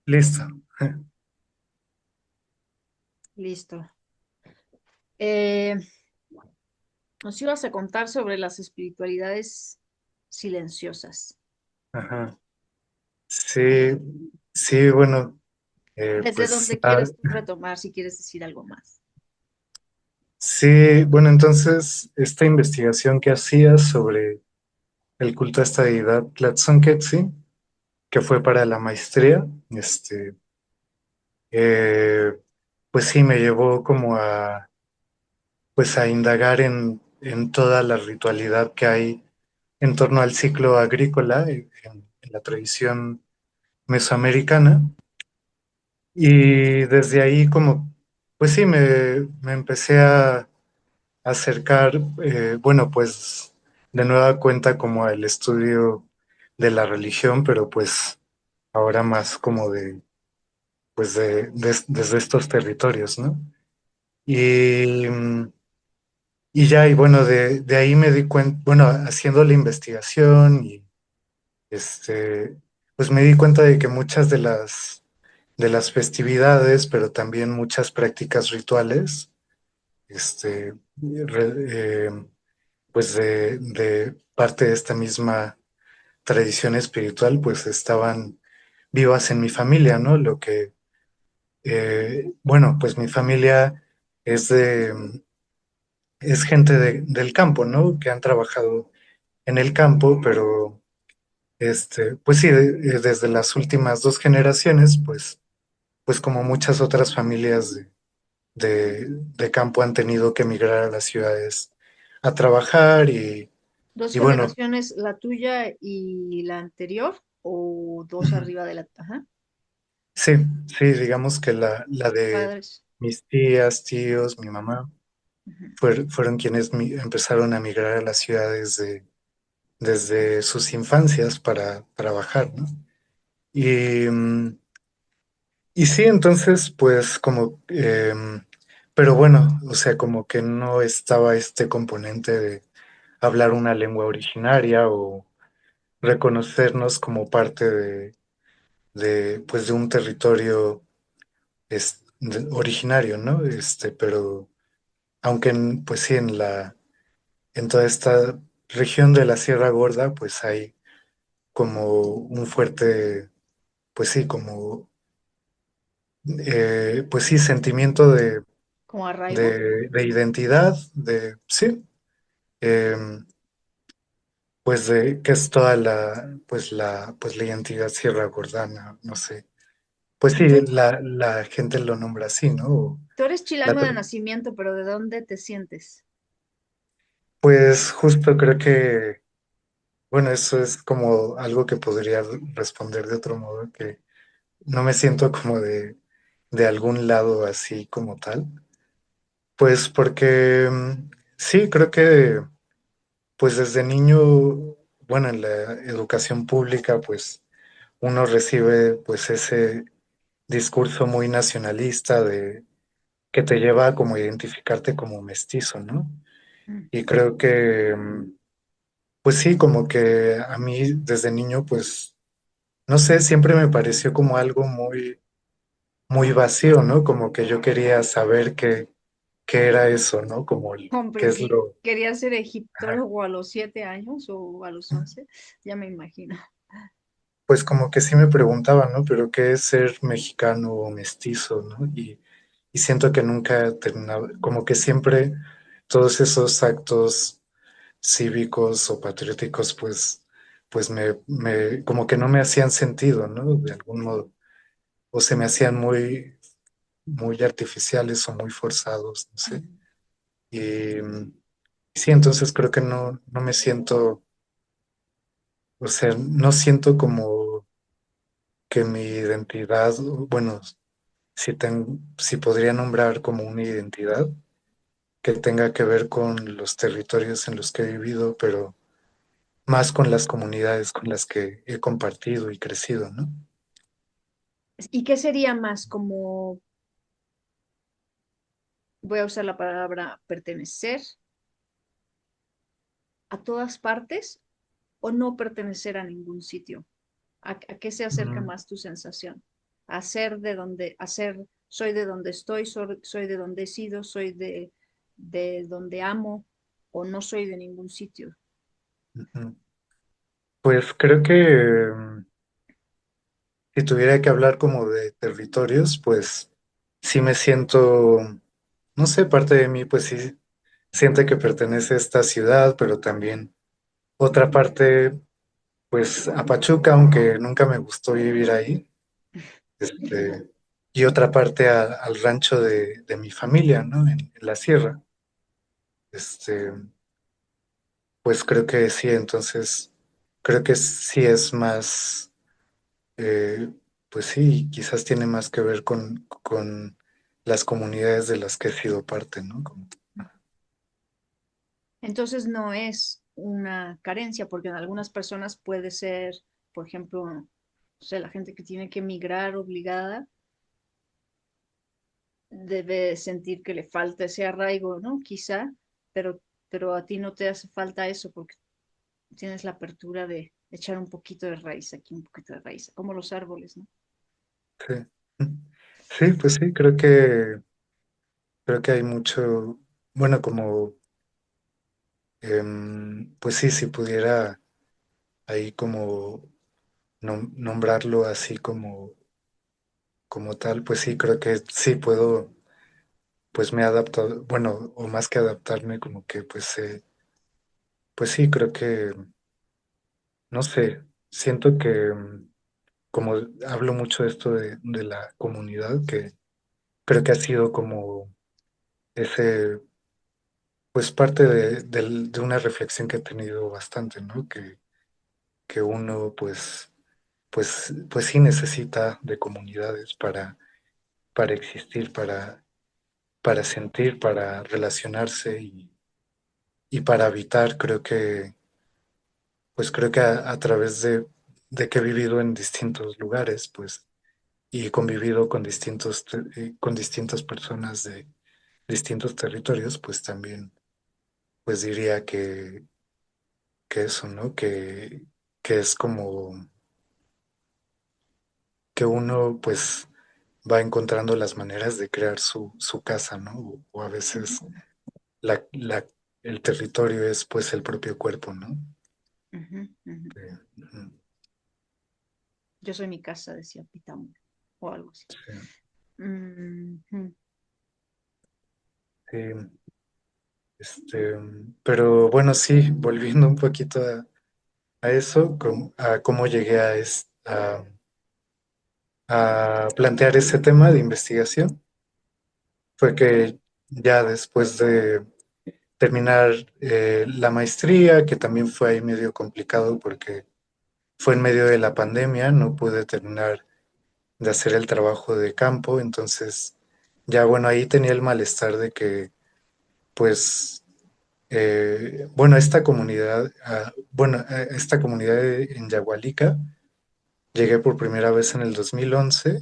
Listo. Listo. Nos ibas a contar sobre las espiritualidades silenciosas. Ajá. Sí, sí, bueno, ¿Desde pues dónde quieres tú retomar si quieres decir algo más? sí, bueno, entonces esta investigación que hacías sobre el culto a esta deidad Tlatzonquetzin, que fue para la maestría, eh, pues sí, me llevó como pues a indagar en toda la ritualidad que hay en torno al ciclo agrícola en la tradición mesoamericana. Y desde ahí como, pues sí, me empecé a acercar, bueno, pues de nueva cuenta como al estudio de la religión, pero pues ahora más como pues desde estos territorios, ¿no? Y, y ya, y bueno, de ahí me di cuenta, bueno, haciendo la investigación y pues me di cuenta de que muchas de las festividades, pero también muchas prácticas rituales, pues de parte de esta misma tradición espiritual, pues estaban vivas en mi familia, ¿no? Bueno, pues mi familia es es gente del campo, ¿no? Que han trabajado en el campo, pero pues sí, desde las últimas dos generaciones, pues como muchas otras familias de campo han tenido que emigrar a las ciudades a trabajar ¿Dos y bueno, generaciones, la tuya y la anterior, o dos ujú, arriba de la... Ajá, sí, sí, digamos que la tus de padres. mis tías, tíos, mi mamá, Ujú. fueron quienes empezaron a migrar a las ciudades desde sus infancias para trabajar, ¿no? Y, y sí, entonces, pues como, pero bueno, o sea, como que no estaba este componente de hablar una lengua originaria o reconocernos como parte pues de un territorio originario, ¿no? Pero aunque pues sí, en toda esta región de la Sierra Gorda, pues hay como un fuerte, pues sí, como pues sí, sentimiento como arraigo. de identidad, de, sí, pues de que es toda pues la identidad Sierra Gordana, no sé. Pues sí, Entonces, la gente lo nombra así, ¿no? tú eres La chilango de tra- nacimiento, pero ¿de dónde te sientes? pues justo creo que, bueno, eso es como algo que podría responder de otro modo, que no me siento como de algún lado así como tal. Pues porque sí, creo que pues desde niño, bueno, en la educación pública, pues uno recibe pues ese discurso muy nacionalista de que te lleva a como identificarte como mestizo, ¿no? Mm. Y creo que pues sí, como que a mí desde niño pues no sé, siempre me pareció como algo muy vacío, ¿no? Como que yo quería saber qué era eso, ¿no? Como qué es Comprendí. lo... ¿Querías ser Ajá. egiptólogo a los 7 años o a los 11? Ya me imagino. Pues como que sí me preguntaban, ¿no? Pero qué es ser mexicano o mestizo, ¿no? Y siento que nunca terminaba, como que siempre todos esos actos cívicos o patrióticos, pues como que no me hacían sentido, ¿no? De algún modo. O se me hacían muy artificiales o muy forzados, no sé. Ujú. Y sí, entonces creo que no me siento, o sea, no siento como que mi identidad, bueno, si podría nombrar como una identidad que tenga que ver con los territorios en los que he vivido, pero más con las comunidades con las que he compartido y crecido, ¿no? ¿Y qué sería más como, voy a usar la palabra pertenecer a todas partes o no pertenecer a ningún sitio? ¿A qué se acerca Mm, más tu sensación? ¿A ser de donde, a ser, soy de donde estoy, soy de donde he sido, soy de donde amo o no soy de ningún sitio? ujú. Pues creo que si tuviera que hablar como de territorios, pues sí me siento, no sé, parte de mí, pues sí siente que pertenece a esta ciudad, pero también otra parte, pues a Pachuca, aunque nunca me gustó vivir ahí, este, y otra parte al rancho de mi familia, ¿no? En la sierra. Este, pues creo que sí, entonces creo que sí es más, eh, pues sí, quizás tiene más que ver con las comunidades de las que he sido parte, ¿no? Entonces no es una carencia, porque en algunas personas puede ser, por ejemplo, no sé, la gente que tiene que emigrar obligada debe sentir que le falta ese arraigo, ¿no? Quizá, pero, pero a ti no te hace falta eso porque tienes la apertura de echar un poquito de raíz aquí, un poquito de raíz, como los árboles, ¿no? Sí. Sí, pues sí, creo que hay mucho, bueno, como, pues sí, si pudiera ahí como nombrarlo así como tal, pues sí, creo que sí puedo, pues me he adaptado, bueno, o más que adaptarme, como que pues sí, creo que, no sé, siento que como hablo mucho de esto de la comunidad, que creo que ha sido como ese, pues parte de una reflexión que he tenido bastante, ¿no? Que uno, pues sí necesita de comunidades para existir, para sentir, para relacionarse y para habitar. Creo que a través de que he vivido en distintos lugares, pues, y convivido con distintas personas de distintos territorios, pues también, pues diría que eso, ¿no? Que es como que uno, pues, va encontrando las maneras de crear su casa, ¿no? O a Ujú, veces la, la, el territorio es, pues, el propio cuerpo, ¿no? ujú, ujú. Ujú, Yo soy mi casa, decía Pitágoras, o algo así. sí. Ujú. Sí, este, pero bueno, sí, volviendo un poquito a eso, a cómo llegué a plantear ese tema de investigación, fue que ya después de terminar la maestría, que también fue ahí medio complicado porque fue en medio de la pandemia, no pude terminar de hacer el trabajo de campo, entonces ya bueno, ahí tenía el malestar de que pues bueno, esta comunidad en Yagualica, llegué por primera vez en el 2011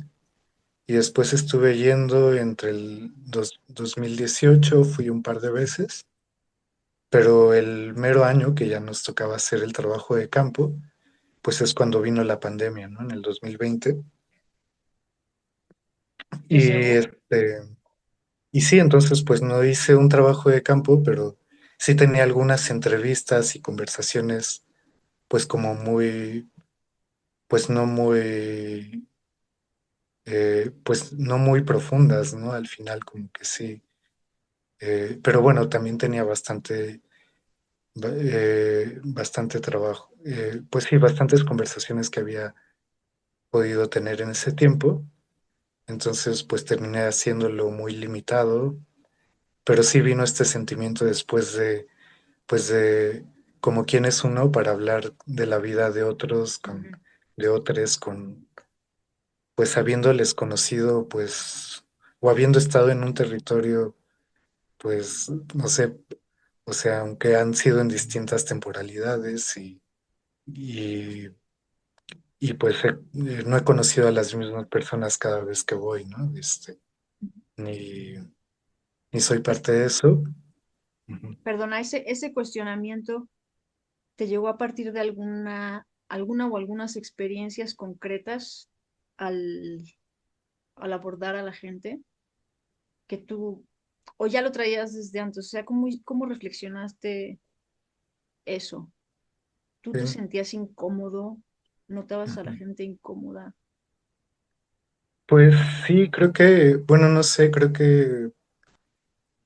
y después estuve yendo entre el 2018, fui un par de veces, pero el mero año que ya nos tocaba hacer el trabajo de campo, pues es cuando vino la pandemia, ¿no? En el 2020. Desde Y, y sí, entonces pues no hice un trabajo de campo, pero sí tenía algunas entrevistas y conversaciones pues como muy, pues no muy, pues no muy profundas, ¿no? Al final como que sí. Pero bueno, también tenía bastante trabajo. Pues sí, bastantes conversaciones que había podido tener en ese tiempo. Entonces, pues terminé haciéndolo muy limitado, pero sí vino este sentimiento después pues de como quién es uno para hablar de la vida de otros, Ujú. de otros, pues habiéndoles conocido, pues, o habiendo estado en un territorio, pues, no sé, o sea, aunque han sido en distintas temporalidades y, pues no he conocido a las mismas personas cada vez que voy, ¿no? Ni, ni soy Es- parte de eso. Ujú. Perdona, ese cuestionamiento te llegó a partir de alguna o algunas experiencias concretas al, al abordar a la gente que tú, o ya lo traías desde antes, o sea, ¿cómo reflexionaste eso? ¿Tú Sí. te sentías incómodo? ¿Notabas a la Ujú. gente incómoda? Pues sí, creo que, bueno, no sé, creo que,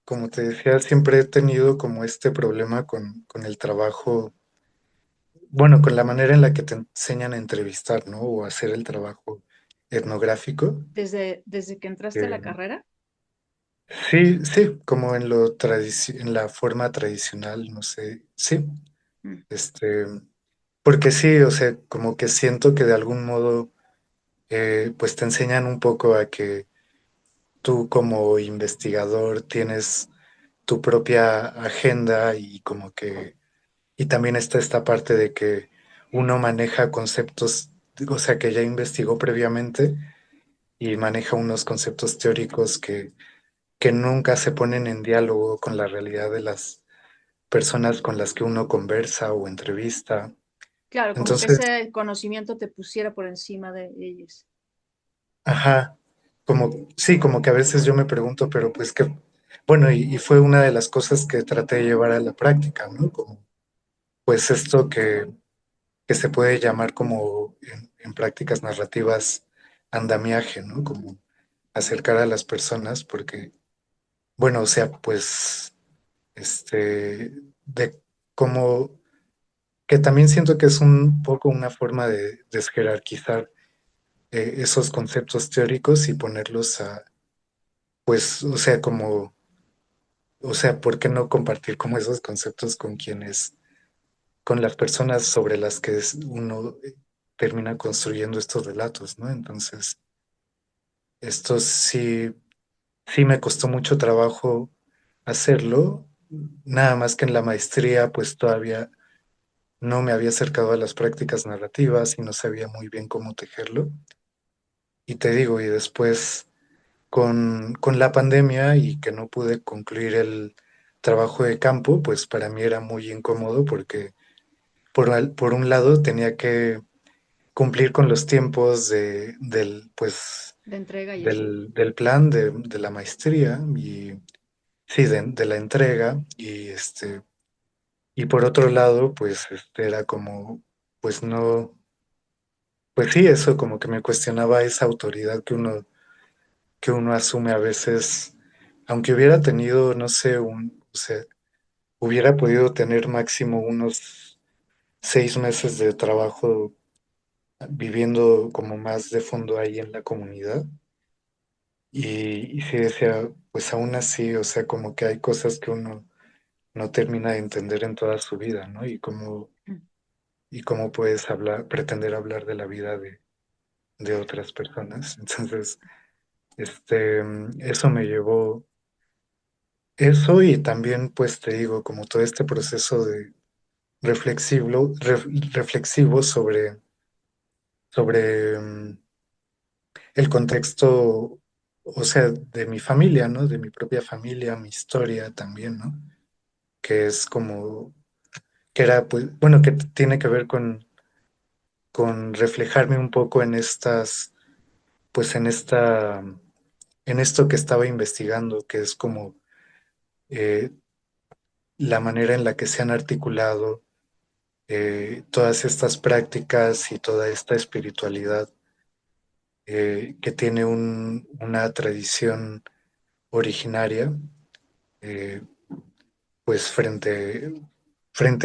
como te decía, siempre he tenido como este problema con el trabajo, bueno, con la manera en la que te enseñan a entrevistar, ¿no? O hacer el trabajo etnográfico. Desde que entraste a la Eh, carrera? sí, sí, como en la forma tradicional, no sé, sí, Mm. este, porque sí, o sea, como que siento que de algún modo, pues te enseñan un poco a que tú como investigador tienes tu propia agenda y como que, y también está esta parte de que uno maneja conceptos, o sea, que ya investigó previamente y maneja unos conceptos teóricos que nunca se ponen en diálogo con la realidad de las personas con las que uno conversa o entrevista. Claro, como que Entonces, ese conocimiento te pusiera por encima de ellos. ajá, como, sí, como que a veces yo me pregunto, pero pues que, bueno, y fue una de las cosas que traté de llevar a la práctica, ¿no? Como, pues esto que se puede llamar como en prácticas narrativas andamiaje, ¿no? Como acercar a las personas, porque, bueno, o sea, pues, de cómo, que también siento que es un poco una forma de desjerarquizar esos conceptos teóricos y ponerlos pues, o sea, como, o sea, ¿por qué no compartir como esos conceptos con con las personas sobre las que uno termina construyendo estos relatos, ¿no? Entonces, esto sí, sí me costó mucho trabajo hacerlo, nada más que en la maestría, pues todavía no me había acercado a las prácticas narrativas y no sabía muy bien cómo tejerlo. Y te digo, y después con la pandemia y que no pude concluir el trabajo de campo, pues para mí era muy incómodo porque por un lado tenía que cumplir con los tiempos pues, De entrega y eso. del plan de la maestría y sí, de la entrega y por otro lado, pues era como, pues no, pues sí, eso como que me cuestionaba esa autoridad que uno que uno asume a veces, aunque hubiera tenido, no sé, o sea, hubiera podido tener máximo unos 6 meses de trabajo viviendo como más de fondo ahí en la comunidad. Y sí decía, pues aún así, o sea, como que hay cosas que uno no termina de entender en toda su vida, ¿no? Y cómo puedes hablar, pretender hablar de la vida de otras personas. Entonces, eso me llevó, eso y también, pues te digo, como todo este proceso de reflexivo sobre el contexto, o sea, de mi familia, ¿no? De mi propia familia, mi historia también, ¿no? Que es como, que era, pues, bueno, que tiene que ver con reflejarme un poco en estas, pues en esto que estaba investigando, que es como eh, la manera en la que se han articulado todas estas prácticas y toda esta espiritualidad que tiene una tradición originaria, eh, pues frente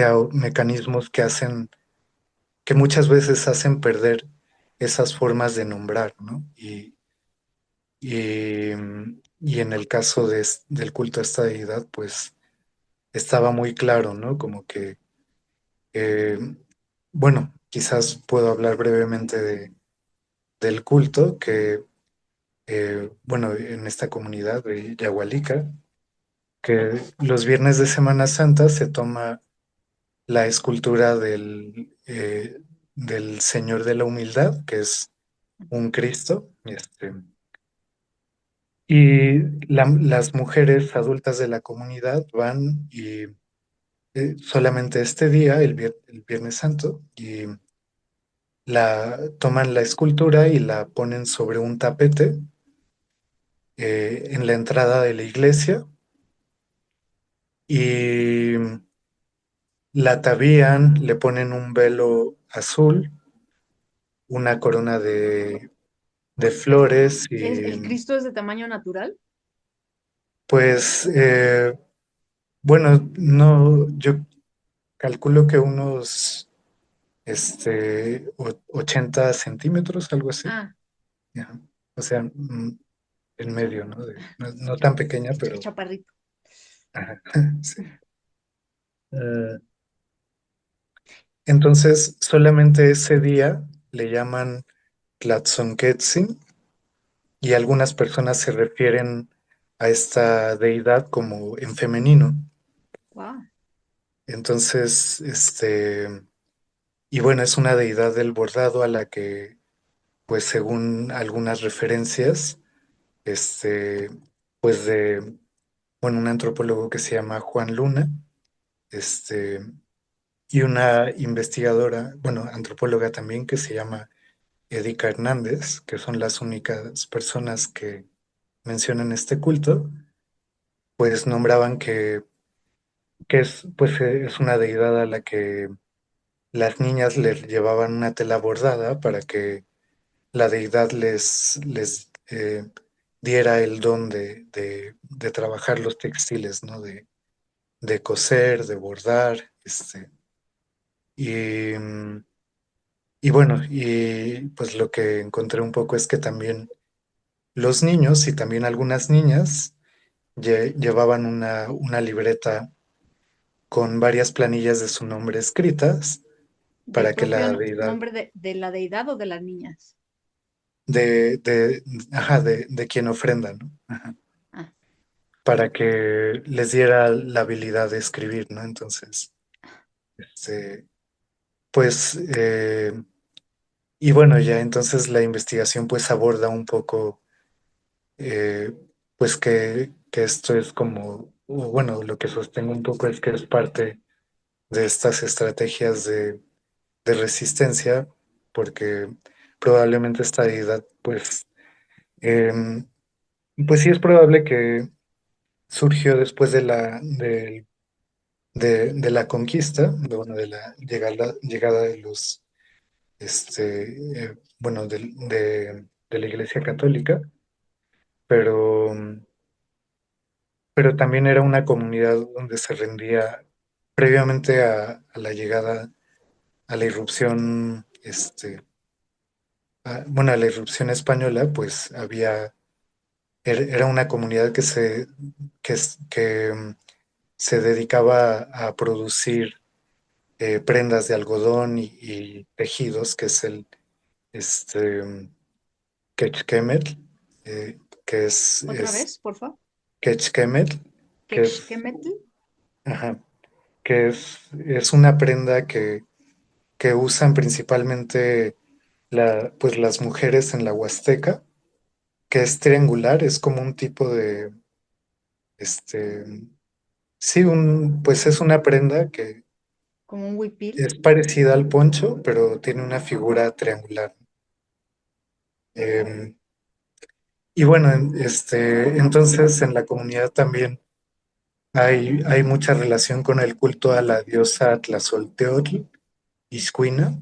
a mecanismos que hacen, que muchas veces hacen perder esas formas de nombrar, ¿no? Y en el caso del culto a esta deidad, pues estaba muy claro, ¿no? Como que, eh, bueno, quizás puedo hablar brevemente del culto que, bueno, en esta comunidad de Yahualica, que los viernes de Semana Santa se toma la escultura del Señor de la Humildad, que es un Cristo, y las mujeres adultas de la comunidad van y solamente este día, el Viernes Santo, y toman la escultura y la ponen sobre un tapete en la entrada de la iglesia y la atavían, le ponen un velo azul, una corona de flores y ¿El Cristo es de tamaño natural? pues bueno, no, yo calculo que unos 80 centímetros, algo así. Ah, Ya. O sea, en medio, ¿no? No tan pequeña, pero chaparrito. ajá, sí. Eh, entonces, solamente ese día le llaman Tlatzonquetzin y algunas personas se refieren a esta deidad como en femenino. Wow. Entonces, y bueno, es una deidad del bordado a la que, pues según algunas referencias, este, pues bueno, un antropólogo que se llama Juan Luna, este, y una investigadora, bueno, antropóloga también que se llama Edica Hernández, que son las únicas personas que mencionan este culto, pues nombraban que es, pues, es una deidad a la que las niñas le llevaban una tela bordada para que la deidad les diera el don de trabajar los textiles, ¿no? De coser, de bordar, y, y bueno, y pues lo que encontré un poco es que también los niños y también algunas niñas llevaban una libreta con varias planillas de su nombre escritas ¿Del para que propio la deidad, nombre de la deidad o de las niñas? de, de, ajá, de quien ofrenda, ¿no? Ajá, Ah, para que les diera la habilidad de escribir, ¿no? Entonces, este, pues, y bueno, ya entonces la investigación pues aborda un poco, eh, pues que esto es como, o bueno, lo que sostengo un poco es que es parte de estas estrategias de resistencia, porque probablemente esta deidad, pues, em, pues sí es probable que surgió después de la conquista, bueno, de la llegada de los, bueno, de la Iglesia Católica, pero, pero también era una comunidad donde se rendía previamente a la llegada, a la irrupción, bueno, a la irrupción española, pues era una comunidad que se dedicaba a producir prendas de algodón y tejidos, que es el este, quechquemel, que Otra es vez, por favor. quechquemel, que es, Quexquemetl. ajá, es una prenda que usan principalmente pues las mujeres en la Huasteca, que es triangular, es como un tipo de, este, sí, pues es una prenda que Como un huipil. es parecida al poncho, pero tiene una figura triangular. Em, y bueno, entonces en la comunidad también hay mucha relación con el culto a la diosa Tlazolteotl, Ixcuina,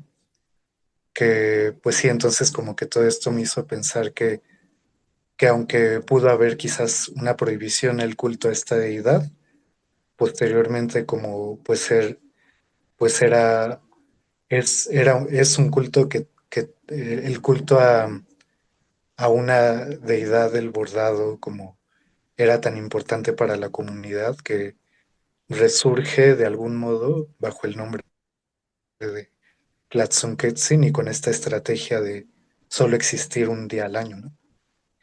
que pues sí, entonces como que todo esto me hizo pensar que aunque pudo haber quizás una prohibición el culto a esta deidad, posteriormente como pues es un culto que el culto a una deidad del bordado como era tan importante para la comunidad que resurge de algún modo bajo el nombre de Tlatzonquetzin y con esta estrategia de solo existir un día al año, ¿no?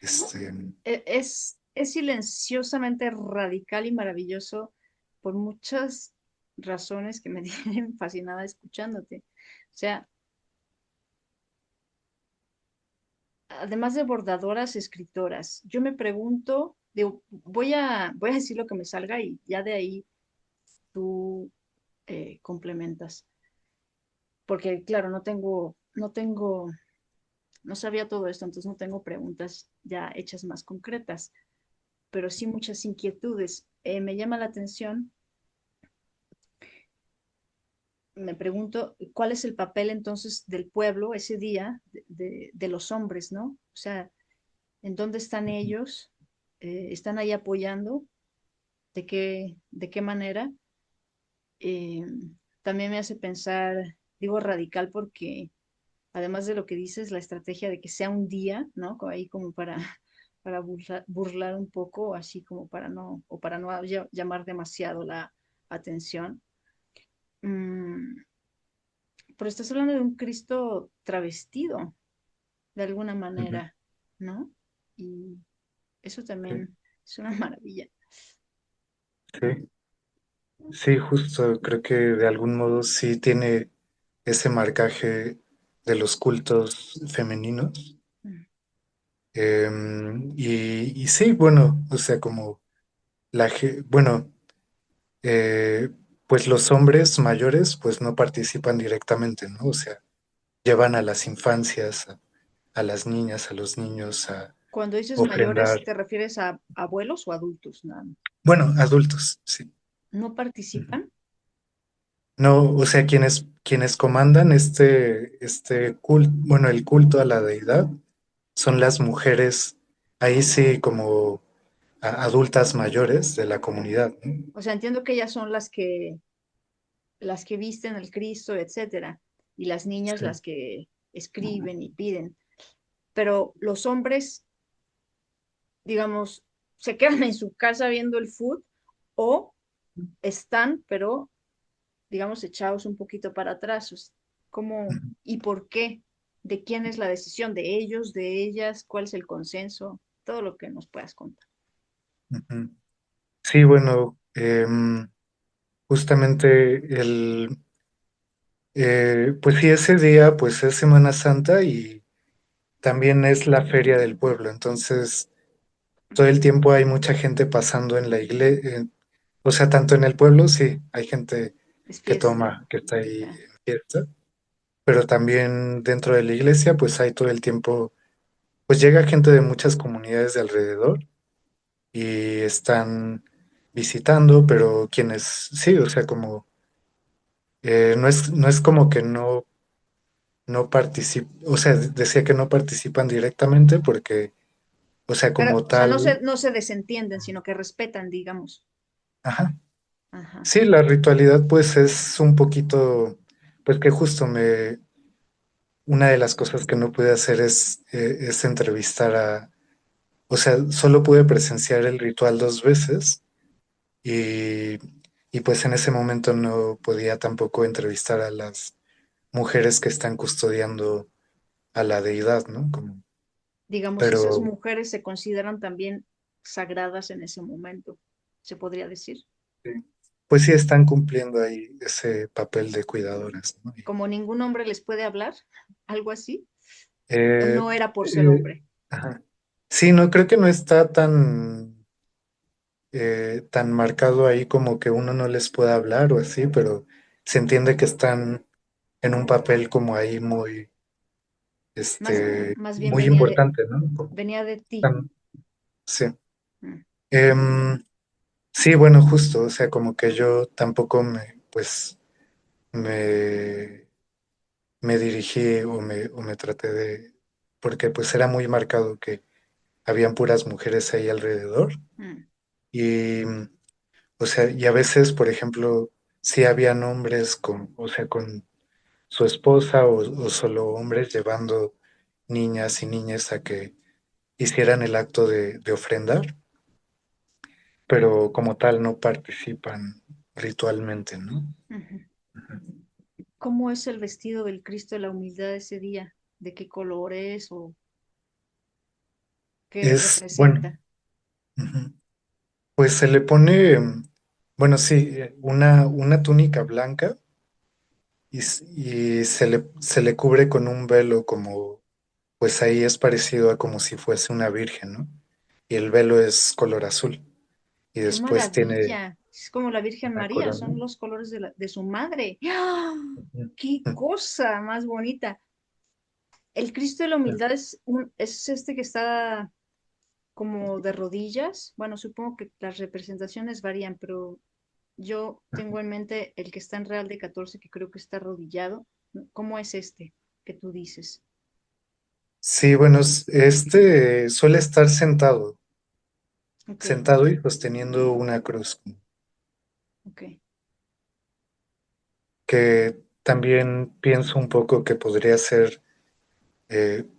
Este, Es silenciosamente radical y maravilloso por muchas razones que me tienen fascinada escuchándote. O sea, además de bordadoras, escritoras, yo me pregunto, digo, voy a decir lo que me salga y ya de ahí tú complementas. Porque, claro, no sabía todo esto, entonces no tengo preguntas ya hechas más concretas, pero sí muchas inquietudes. Me llama la atención, me pregunto, ¿cuál es el papel entonces del pueblo ese día de los hombres, ¿no? O sea, ¿en dónde están ellos? ¿Están ahí apoyando? ¿De qué manera? Eh, También me hace pensar, digo radical porque además de lo que dices, la estrategia de que sea un día, ¿no? Ahí como para, para burlar un poco, así como para no, o para no llamar demasiado la atención. Mm, pero estás hablando de un Cristo travestido, de alguna ujú, manera, ¿no? Y eso sí, también es una maravilla. sí, sí, justo creo que de algún modo sí tiene ese marcaje de los cultos femeninos. Mm. Y sí, bueno, o sea, como bueno, eh, pues los hombres mayores pues no participan directamente, ¿no? O sea, llevan a las infancias, a las niñas, a los niños a Cuando dices mayores, ofrendar, ¿te refieres a abuelos o adultos? No, bueno, adultos, sí. ¿no Ujú. participan? No, o sea, quienes comandan este culto, bueno, el culto a la deidad son las mujeres, ahí sí como adultas mayores de la comunidad, ¿no? O sea, entiendo que ellas son las que visten al Cristo, etcétera, y las niñas Sí. las que escriben y piden. Pero los hombres, digamos, se quedan en su casa viendo el food o están, pero digamos, echados un poquito para atrás. ¿Cómo y por qué? ¿De quién es la decisión? ¿De ellos, de ellas? ¿Cuál es el consenso? Todo lo que nos puedas contar. Ujú. Sí, bueno, justamente pues sí, ese día pues es Semana Santa y también es la feria del pueblo, entonces todo el tiempo hay mucha gente pasando en la iglesia, o sea, tanto en el pueblo, sí, hay gente Es que fiesta. toma, que está ahí Ya. en fiesta, pero también dentro de la iglesia pues hay todo el tiempo, pues llega gente de muchas comunidades de alrededor y están visitando, pero quienes, sí, o sea, como no es como que no participan, o sea, decía que no participan directamente porque O sea, Pero, como o sea, tal, no se desentienden, sino que respetan, digamos. ajá. Ajá. Sí, la ritualidad pues es un poquito, pues que justo una de las cosas que no pude hacer es entrevistar o sea, solo pude presenciar el ritual 2 veces y, y pues en ese momento no podía tampoco entrevistar a las mujeres que están custodiando a la deidad, ¿no? Digamos, esas Pero mujeres se consideran también sagradas en ese momento, se podría decir. pues sí están cumpliendo ahí ese papel de cuidadoras, ¿no? Como ningún hombre les puede hablar, algo así. O Eh, no era por ser eh, hombre. ajá. Sí, no creo que no está tan marcado ahí como que uno no les pueda hablar o así, pero se entiende que están en un papel como ahí Más bien muy importante, ¿no? venía de ti. Están- sí. Mm, Em, sí, bueno, justo, o sea, como que yo tampoco pues, me, me dirigí o me traté porque pues era muy marcado que habían puras mujeres ahí alrededor mm. y, o sea, y a veces, por ejemplo, sí habían hombres o sea, con su esposa o solo hombres llevando niñas y niñas a que hicieran el acto de ofrendar, pero como tal no participan ritualmente, ¿no? Ujú. ¿Cómo es el vestido del Cristo de la humildad ese día? ¿De qué color es o qué Bueno, representa? ujú. Pues se le pone, bueno, sí, una túnica blanca y se le cubre con un velo como, pues ahí es parecido a como si fuese una virgen, ¿no? Y el velo es color azul y ¡Qué después tiene maravilla! Es como la Virgen una María, corona. son los colores de su madre. ¡Ah! Ujú. ¡Qué cosa más bonita! El Cristo de la humildad es este que está como de rodillas. Bueno, supongo que las representaciones varían, pero yo tengo en mente el que está en Real de 14, que creo que está arrodillado. ¿Cómo es este que tú dices? Sí, bueno, este suele estar Ok, sentado y sosteniendo una cruz, ok. que también pienso un poco que podría ser,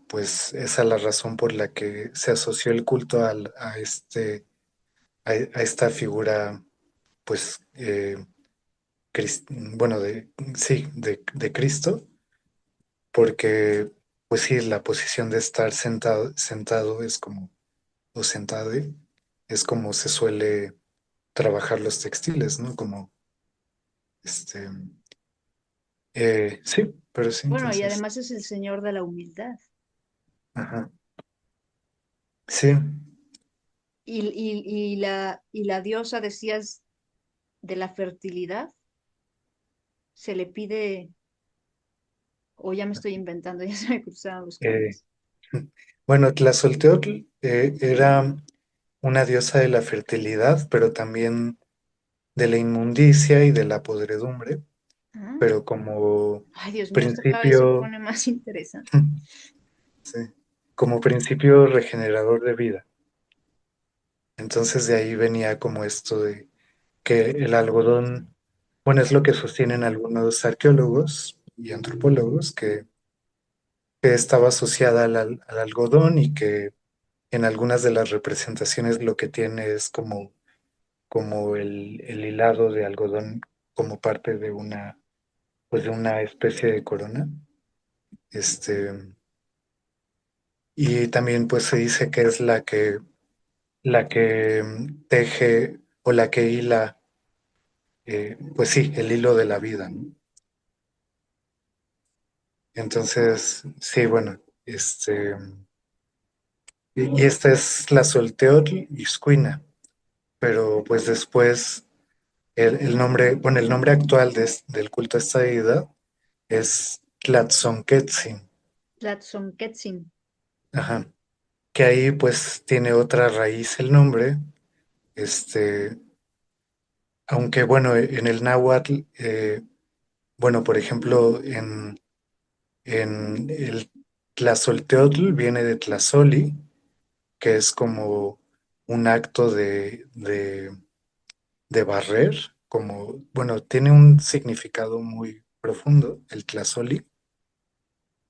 pues, esa la razón por la que se asoció el culto a esta figura, pues, bueno, sí, de Cristo, porque, pues sí, la posición de estar sentado es como, o sentade, es como se suele trabajar los textiles, ¿no? Como, este, sí, pero sí, Bueno, y entonces, además es el Señor de la humildad. ajá, sí, Y la diosa, decías, de la fertilidad, se le pide, o ya me estoy inventando, ya se me cruzaron los eh, cables. bueno, Tlazolteotl era una diosa de la fertilidad, pero también de la inmundicia y de la podredumbre, Ah, pero como ay, Dios mío, esto cada vez se principio, pone más interesante. sí, como principio regenerador de vida. Entonces de ahí venía como esto de que el algodón, bueno, es lo que sostienen algunos arqueólogos y antropólogos, que estaba asociada al algodón y que en algunas de las representaciones lo que tiene es como el hilado de algodón como parte de pues de una especie de corona. Este, y también pues se dice que es la que teje o la que hila, pues sí, el hilo de la vida, ¿no? Entonces, sí, bueno, y esta es la Solteotl Iscuina, pero pues después el nombre, bueno, el nombre actual del culto a esta deidad es Tlatzonquetzin, Tlatzonquetzin. ajá, que ahí pues tiene otra raíz el nombre, este, aunque bueno, en el náhuatl, bueno, por ejemplo, en el Tlazolteotl viene de Tlazoli, que es como un acto de barrer, como, bueno, tiene un significado muy profundo, el tlazoli.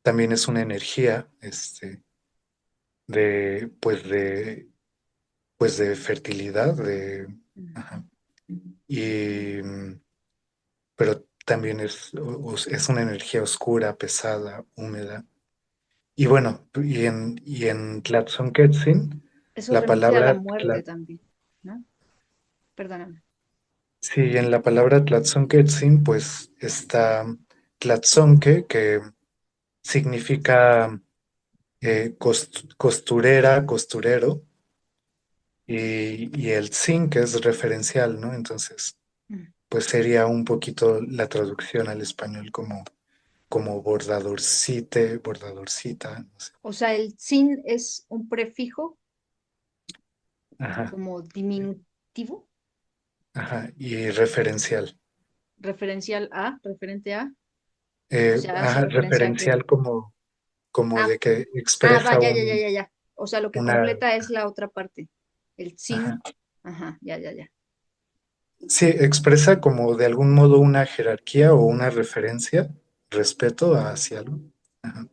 También es una energía, de, pues de, pues de fertilidad, ajá. Y, pero también es una energía oscura, pesada, húmeda. Y bueno, y en Tlatzonquetzin, Eso la remite a la palabra, muerte también, ¿no? Perdóname. sí, en la palabra Tlatzonquetzin, pues está Tlatzonque, que significa costurera, costurero, y el tzin, que es referencial, ¿no? Entonces, Mm. pues sería un poquito la traducción al español como bordadorcite, bordadorcita, no sé. O sea, el sin es un prefijo Ajá, como diminutivo, ajá, y referencial. referente a, o sea, hace Ajá, referencia a que, referencial como ah, de que va, expresa ya, ya, ya, ya, ya. O sea, lo que una, completa es la otra parte. El ajá. sin, ajá, ya, ya, ya. Sí, expresa como de algún modo una jerarquía o una referencia, respeto hacia algo, ajá,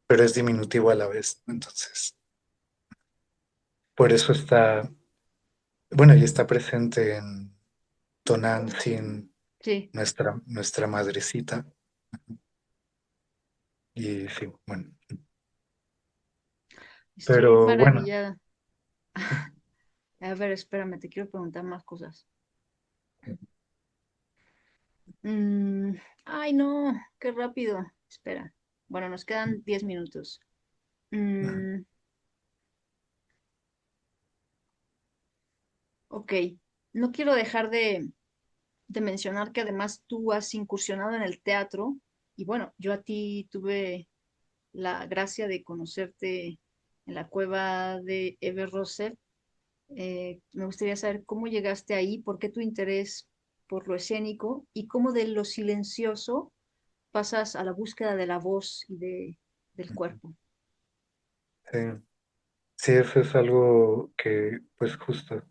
pero es diminutivo a la vez. Entonces, por eso está, bueno, y está presente en Tonantzin, Sí, nuestra madrecita. Y sí, bueno, estoy pero bueno, maravillada. A ver, espérame, te quiero preguntar más cosas. Mm, ay, no, qué rápido. Espera. Bueno, nos quedan 10 minutos. ajá, Mm, ok, no quiero dejar de mencionar que además tú has incursionado en el teatro y bueno, yo a ti tuve la gracia de conocerte en la cueva de Eber Rosset. Me gustaría saber cómo llegaste ahí, por qué tu interés por lo escénico y cómo de lo silencioso pasas a la búsqueda de la voz y del cuerpo. sí, sí, eso es algo que, pues justo,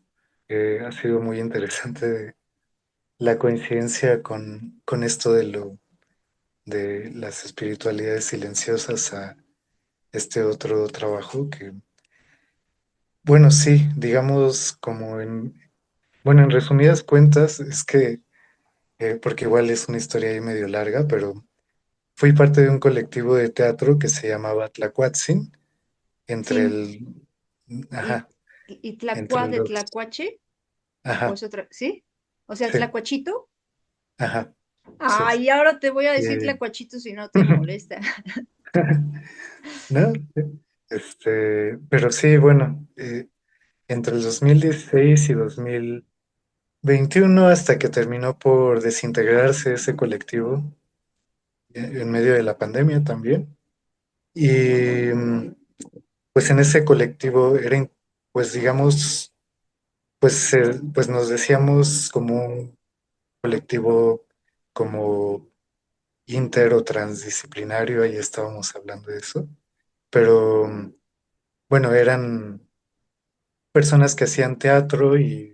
ha sido muy interesante la coincidencia con esto de las espiritualidades silenciosas a este otro trabajo que, bueno, sí, digamos bueno, en resumidas cuentas, es que, porque igual es una historia ahí medio larga, pero fui parte de un colectivo de teatro que se llamaba Tlacuatzin, entre Sí, el, y, ajá, y entre Tlacua de los, Tlacuache, o ajá, es otra, ¿sí? O sea, el sí, Tlacuachito. ajá, sí, sí. Ay, ahora te voy a decir Eh, Tlacuachito si no te molesta. ¿No? Pero sí, bueno, entre el 2016 y 2021, hasta que terminó por desintegrarse ese colectivo, en medio de la pandemia también. Y pues en ese colectivo pues digamos, pues nos decíamos como un colectivo como inter o transdisciplinario, ahí estábamos hablando de eso, pero bueno, eran personas que hacían teatro y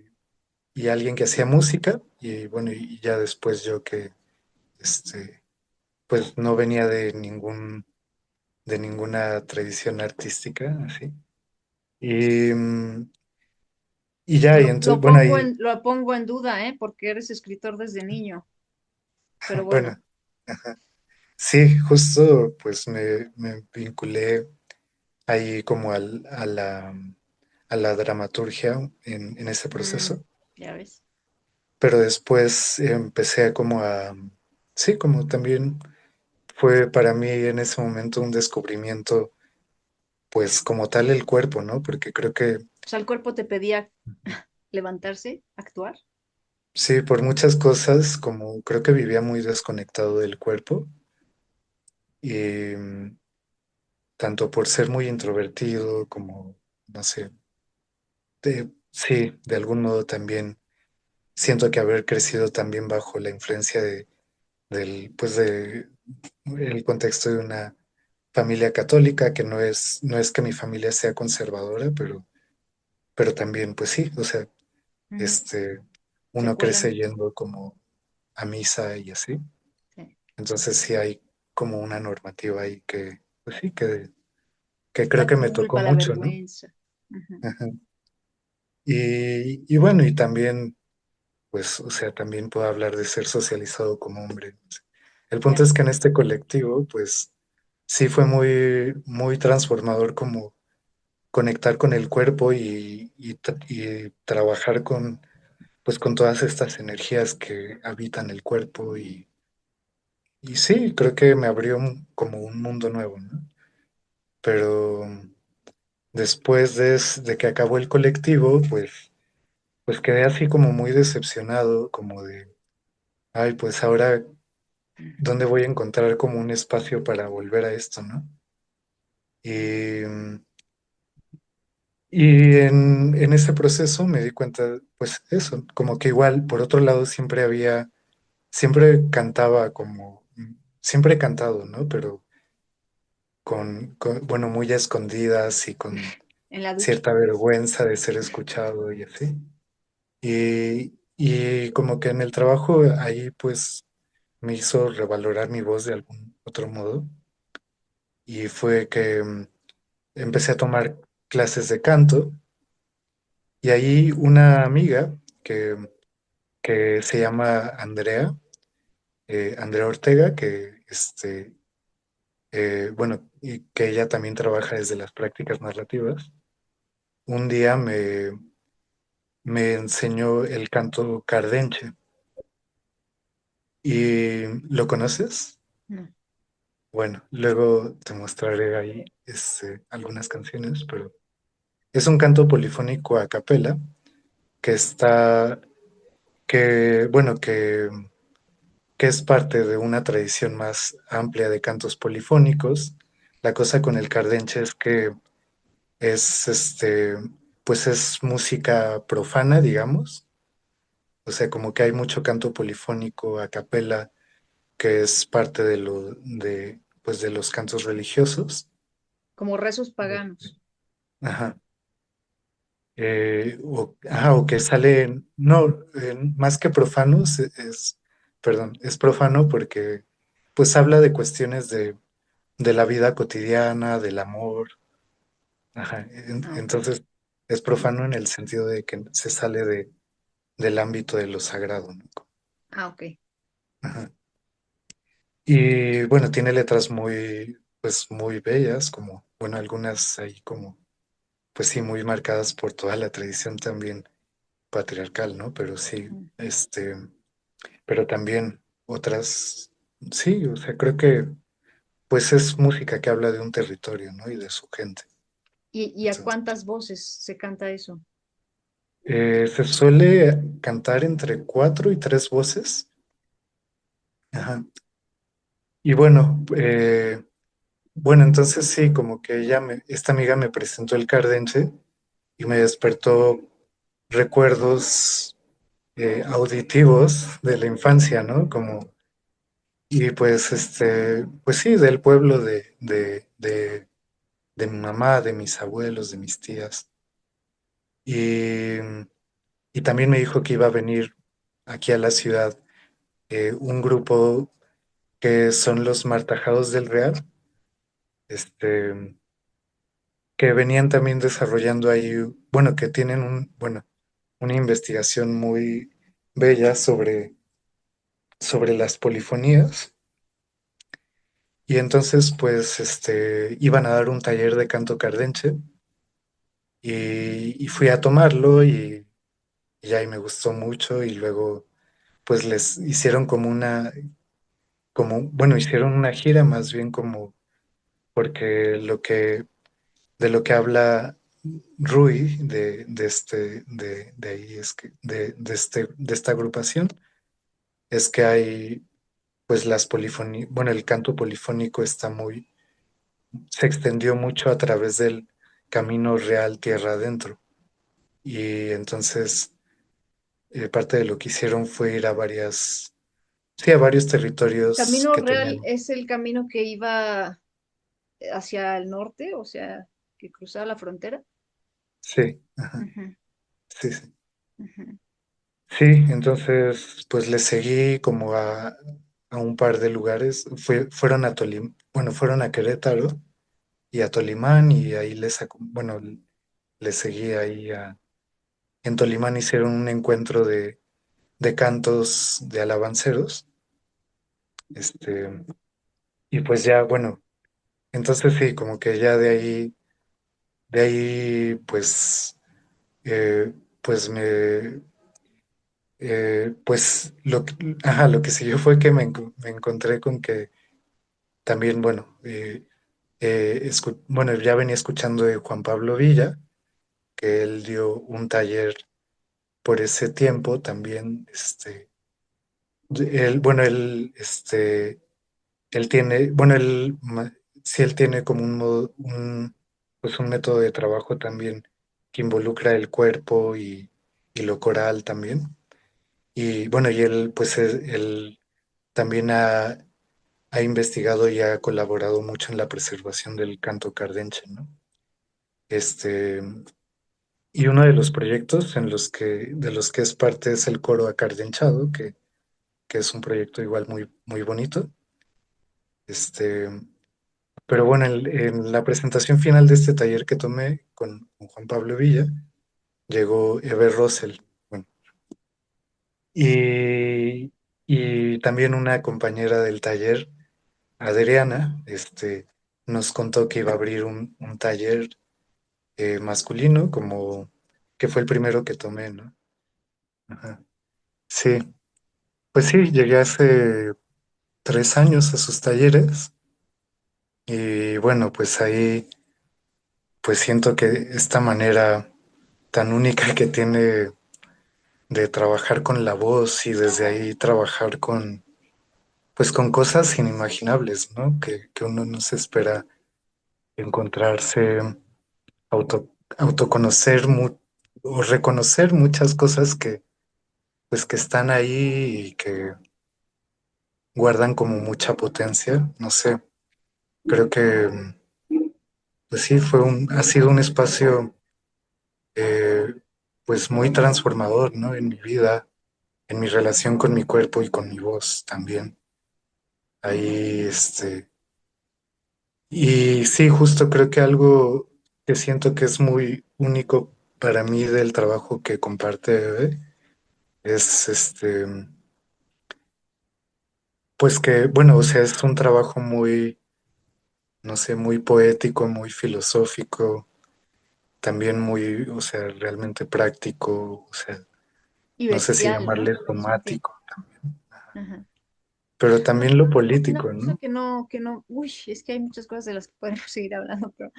alguien que hacía música, y bueno, y ya después yo que, pues no venía de ninguna tradición artística, así. Y, y ya, y entonces, bueno, ahí, Lo pongo en duda, ¿eh? Porque eres escritor desde niño. Pero bueno, bueno, sí, justo pues me vinculé ahí como a la dramaturgia en ese mm, proceso, ya ves. pero después empecé sí, como también fue para mí en ese momento un descubrimiento, pues como tal el cuerpo, ¿no? Porque creo que O sea, el cuerpo te pedía levantarse, actuar. sí, por muchas cosas, como creo que vivía muy desconectado del cuerpo, y tanto por ser muy introvertido como, no sé, sí, de algún modo también siento que haber crecido también bajo la influencia pues el contexto de una familia católica, que no es que mi familia sea conservadora, pero también, pues sí, o sea, Ujú. este, Se uno crece cuelan. yendo como a misa y así. Sí. Entonces sí hay como una normativa ahí que, pues sí, que creo La que me tocó culpa, la mucho, ¿no? vergüenza. Ujú. Ajá. Y bueno, y también, pues, o sea, también puedo hablar de ser socializado como hombre. El punto Ya. es que en este colectivo, pues, sí fue muy, muy transformador como conectar con el cuerpo y trabajar con, pues, con todas estas energías que habitan el cuerpo y sí, creo que me abrió como un mundo nuevo, ¿no? Pero después de que acabó el colectivo, pues quedé así como muy decepcionado, como de, ay, pues ahora, ¿dónde voy a encontrar como un espacio para volver a esto, ¿no? Y, y en ese proceso me di cuenta, pues eso, como que igual, por otro lado, siempre cantaba como, siempre he cantado, ¿no? Pero bueno, muy a escondidas y con En la ducha. cierta vergüenza de ser escuchado y así. Y como que en el trabajo ahí pues me hizo revalorar mi voz de algún otro modo y fue que empecé a tomar clases de canto y ahí una amiga que se llama Andrea, Andrea Ortega, bueno, y que ella también trabaja desde las prácticas narrativas, un día me enseñó el canto cardenche. ¿Y lo conoces? No. Bueno, luego te mostraré ahí algunas canciones, pero es un canto polifónico a capela que bueno, que es parte de una tradición más amplia de cantos polifónicos. La cosa con el cardenche es que es, pues es música profana, digamos. O sea, como que hay mucho canto polifónico a capela que es parte pues de los cantos religiosos. Como rezos paganos. Ajá. O que sale, no, más que profanos, perdón, es profano porque pues habla de cuestiones de la vida cotidiana, del amor, ajá, Ah, ok. entonces es profano en el sentido de que se sale del ámbito de lo sagrado, ¿no? Ah, ok. Ajá. Y bueno, tiene letras muy, pues muy bellas, como, bueno, algunas ahí como, pues sí, muy marcadas por toda la tradición también patriarcal, ¿no? Pero sí, Mm. pero también otras, sí, o sea, creo que pues es música que habla de un territorio, ¿no? Y de su gente. ¿Y a Entonces, cuántas voces se canta eso? se suele cantar entre 4 y 3 voces. Ajá. Y bueno, entonces sí, como que esta amiga me presentó el cardenche y me despertó recuerdos auditivos de la infancia, ¿no? Y pues, pues sí, del pueblo de mi mamá, de mis abuelos, de mis tías. Y, y también me dijo que iba a venir aquí a la ciudad un grupo que son los Martajados del Real, este, que venían también desarrollando ahí, bueno, que tienen bueno, una investigación muy bella sobre las polifonías. Y entonces, pues, iban a dar un taller de canto cardenche y fui a tomarlo y ahí me gustó mucho y luego, pues, les hicieron bueno, hicieron una gira más bien como porque de lo que habla Rui de ahí es que, de esta agrupación, es que hay, pues, las polifonías, bueno, el canto polifónico se extendió mucho a través del camino real tierra adentro. Y entonces parte de lo que hicieron fue ir sí, a varios territorios Camino que Real tenían. es el camino que iba. hacia el norte, o sea, que cruzaba la frontera. Sí, ajá, Ujú, sí, sí. ujú. Sí, entonces pues le seguí como a un par de lugares. Fueron a bueno, fueron a Querétaro y a Tolimán y ahí bueno, le seguí ahí en Tolimán hicieron un encuentro de cantos de alabanceros. Este, y pues ya, bueno, entonces sí, como que ya de ahí, pues pues ajá, lo que siguió fue que me encontré con que también, bueno, bueno, ya venía escuchando de Juan Pablo Villa, que él dio un taller por ese tiempo también, bueno, él tiene, bueno, sí, él tiene como pues un método de trabajo también que involucra el cuerpo y lo coral también. Y bueno, y él, pues él también ha investigado y ha colaborado mucho en la preservación del canto cardenche, ¿no? Este, y uno de los proyectos de los que es parte es el coro acardenchado, que es un proyecto igual muy bonito. Este, pero bueno, en la presentación final de este taller que tomé con Juan Pablo Villa, llegó Eber Rosell, bueno, y, y también una compañera del taller, Adriana, nos contó que iba a abrir un taller masculino, como que fue el primero que tomé, ¿no? Ajá. Sí, pues sí, llegué hace 3 años a sus talleres y bueno, pues ahí pues siento que esta manera tan única que tiene de trabajar con la voz y desde ahí trabajar pues con cosas inimaginables, ¿no? Que uno no se espera encontrarse, autoconocer o reconocer muchas cosas pues que están ahí y que guardan como mucha potencia. No sé, creo que pues sí, ha sido un espacio eh, pues muy transformador, ¿no? En mi vida, en mi relación con mi cuerpo y con mi voz también. Ahí, y sí, justo creo que algo que siento que es muy único para mí del trabajo que comparte Bebe es pues que, bueno, o sea, es un trabajo muy, no sé, muy poético, muy filosófico, también muy, o sea, realmente práctico, o sea, Y no sé si bestial, ¿no? llamarle Al mismo tiempo. somático, Ajá. pero Bueno, también lo una político, cosa ¿no? uy, es que hay muchas cosas de las que podemos seguir hablando, pero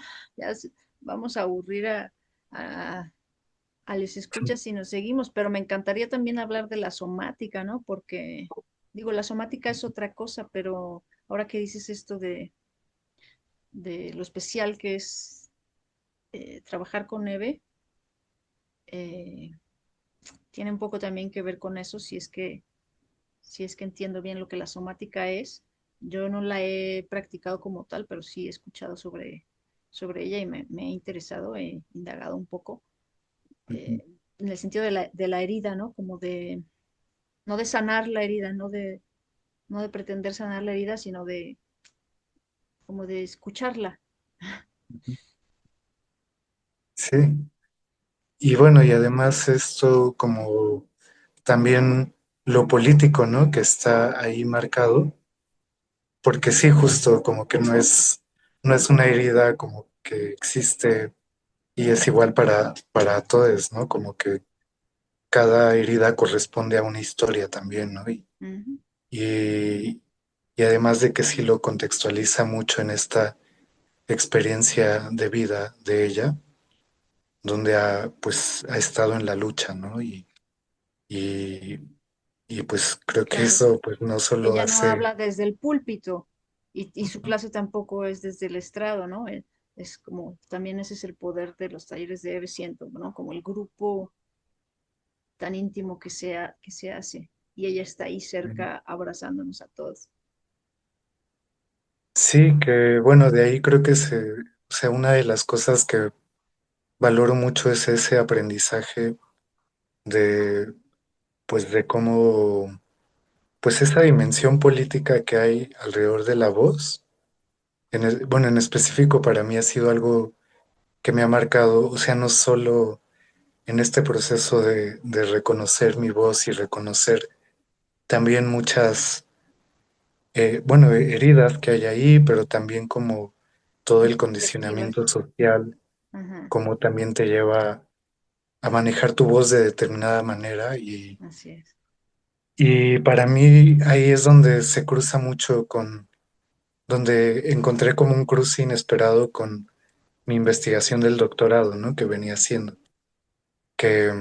vamos a aburrir a, a les escuchas si nos seguimos, pero me encantaría también hablar de la somática, ¿no? Porque, digo, la somática es otra cosa, pero ahora que dices esto de lo especial que es trabajar con Eve, eh, tiene un poco también que ver con eso, si es que entiendo bien lo que la somática es. Yo no la he practicado como tal, pero sí he escuchado sobre ella y me he interesado, he indagado un poco Ujú, en el sentido de la herida, ¿no? Como no de sanar la herida, no de pretender sanar la herida, sino como de escucharla. ujú. Sí, y bueno, y además esto como también lo político, ¿no? Que está ahí marcado, porque sí, justo como que no es una herida como que existe y es igual para todos, ¿no? Como que cada herida corresponde a una historia también, ¿no? Ujú. Y, y además de que sí lo contextualiza mucho en esta experiencia de vida de ella, donde pues ha estado en la lucha, ¿no? Y, y pues creo que Claro, eso pues no solo ella no hace. habla desde el púlpito y su clase tampoco es desde el estrado, ¿no? Es como, también ese es el poder de los talleres de Eve, siento, ¿no? Como el grupo tan íntimo que se hace y ella está ahí cerca abrazándonos a todos. Sí, que bueno, de ahí creo que o sea, una de las cosas que valoro mucho es ese aprendizaje de, pues de cómo, pues esa dimensión política que hay alrededor de la voz. Bueno, en específico para mí ha sido algo que me ha marcado, o sea, no solo en este proceso de reconocer mi voz y reconocer también muchas, bueno, heridas que hay ahí, pero también como todo el Colectivas. condicionamiento social, Ajá, como también te lleva a manejar tu voz de determinada manera así es. y para mí ahí es donde se cruza mucho con, donde encontré como un cruce inesperado con mi investigación del doctorado, ¿no? Que venía haciendo, que,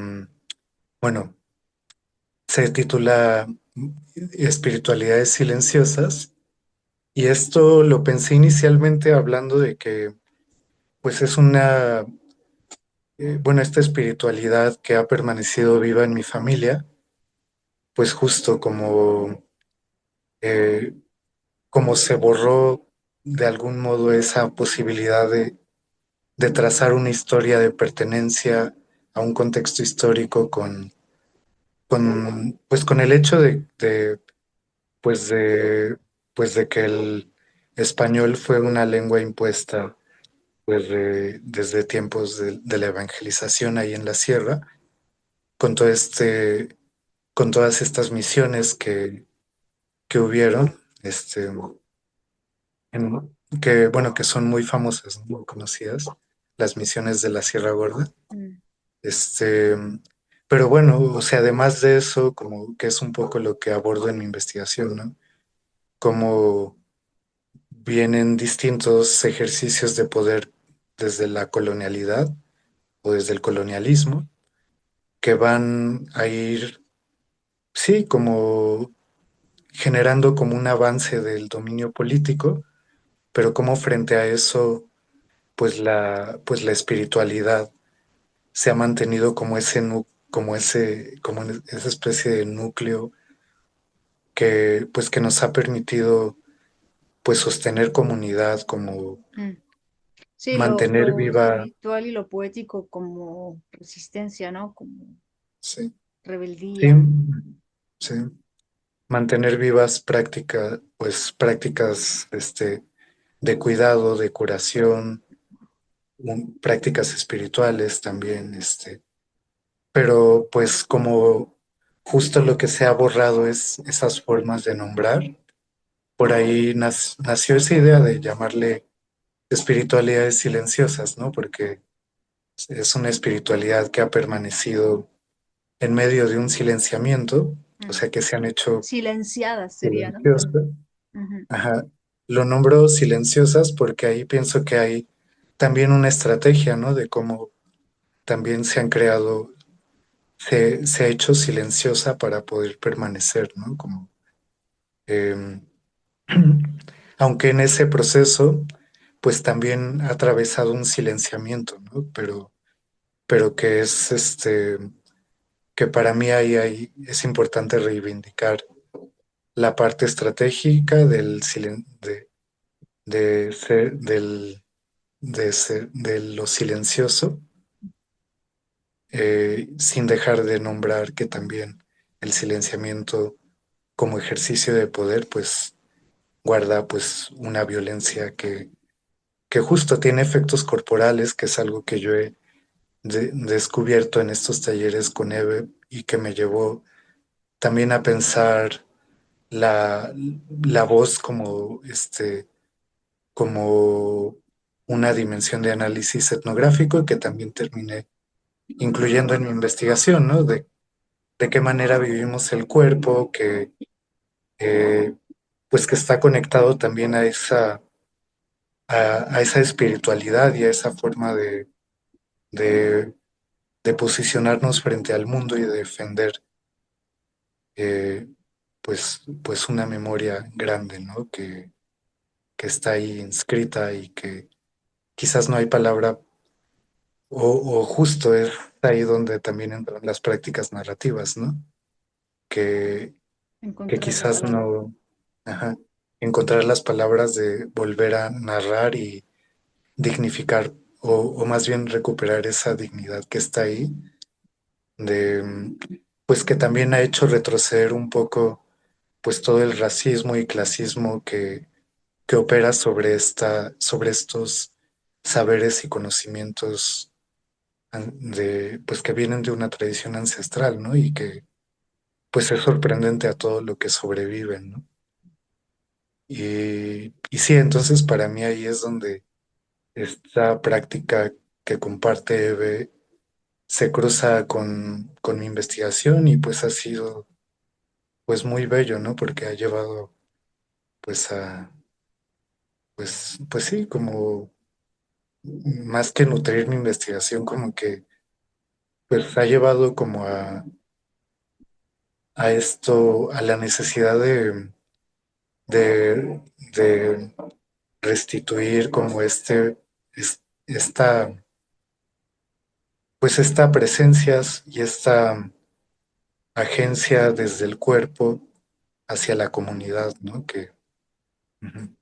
bueno, se titula Espiritualidades Silenciosas y esto lo pensé inicialmente hablando de que, pues es una, bueno, esta espiritualidad que ha permanecido viva en mi familia, pues justo eh, como se borró de algún modo esa posibilidad de trazar una historia de pertenencia a un contexto histórico pues con el hecho pues de, pues de que el español fue una lengua impuesta pues desde tiempos de la evangelización ahí en la sierra, con todo con todas estas misiones que hubieron, que bueno, que son muy famosas, ¿no? Muy conocidas, las misiones de la Sierra Gorda. Mm, Este, pero bueno, o sea, además de eso, como que es un poco lo que abordo en mi investigación, ¿no? Cómo vienen distintos ejercicios de poder desde la colonialidad o desde el colonialismo, que van a ir, sí, como generando como un avance del dominio político, pero como frente a eso, pues la espiritualidad se ha mantenido como como esa especie de núcleo que, pues, que nos ha permitido, pues, sostener comunidad, como mm. Sí, mantener lo viva, espiritual y lo poético como resistencia, ¿no? Como sí, sí, rebeldía. sí, mantener vivas prácticas, pues, prácticas, de cuidado, de curación, prácticas espirituales también, pero pues como justo lo que se ha borrado es esas formas de nombrar. Por ahí nació esa idea de llamarle espiritualidades silenciosas, ¿no? Porque es una espiritualidad que ha permanecido en medio de un silenciamiento, o Mm. sea, que se han hecho Silenciadas sería, ¿no? silenciosas. Ujú, Ajá. Lo nombro silenciosas porque ahí pienso que hay también una estrategia, ¿no? De cómo también se han creado, se ha hecho silenciosa para poder permanecer, ¿no? Como, em, aunque en ese proceso, pues también ha atravesado un silenciamiento, ¿no? Pero que es que para mí es importante reivindicar la parte estratégica de ser, de lo silencioso, sin dejar de nombrar que también el silenciamiento como ejercicio de poder, pues guarda pues una violencia que justo tiene efectos corporales, que es algo que yo he descubierto en estos talleres con Eve y que me llevó también a pensar la, la voz como, como una dimensión de análisis etnográfico y que también terminé incluyendo en mi investigación, ¿no? De qué manera vivimos el cuerpo, que eh, pues que está conectado también a esa espiritualidad y a esa forma de, de posicionarnos frente al mundo y de defender eh, pues una memoria grande, ¿no? Que está ahí inscrita y que quizás no hay palabra o justo es ahí donde también entran las prácticas narrativas, ¿no? Que, que encontrar la quizás palabra. no, ajá, encontrar las palabras de volver a narrar y dignificar o más bien recuperar esa dignidad que está ahí, de pues que también ha hecho retroceder un poco pues todo el racismo y clasismo que opera sobre estos saberes y conocimientos pues que vienen de una tradición ancestral, ¿no? Y que pues es sorprendente a todo lo que sobreviven, ¿no? Y sí, entonces para mí ahí es donde esta práctica que comparte Eve se cruza con mi investigación y pues ha sido pues muy bello, ¿no? Porque ha llevado pues pues sí, como más que nutrir mi investigación, como que pues ha llevado como a esto, a la necesidad de, de restituir como esta, pues esta presencia y esta agencia desde el cuerpo hacia la comunidad, ¿no? Que, ujú,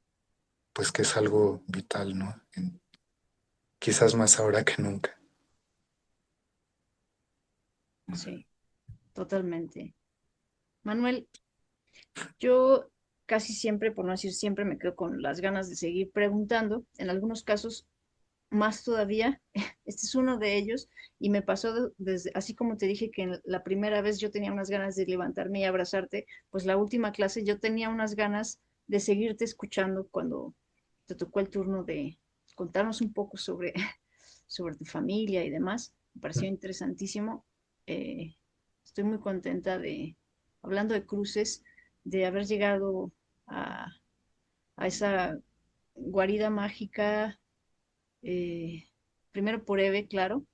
pues que es algo vital, ¿no? Quizás más ahora que nunca. Sí, totalmente. Manuel, yo casi siempre, por no decir siempre, me quedo con las ganas de seguir preguntando. En algunos casos, más todavía, este es uno de ellos, y me pasó desde, así como te dije que en la primera vez yo tenía unas ganas de levantarme y abrazarte, pues la última clase yo tenía unas ganas de seguirte escuchando cuando te tocó el turno de contarnos un poco sobre, sobre tu familia y demás. Me pareció interesantísimo. Eh, Estoy muy contenta de, hablando de cruces, de haber llegado a, a esa guarida mágica, eh, primero por Eve, claro,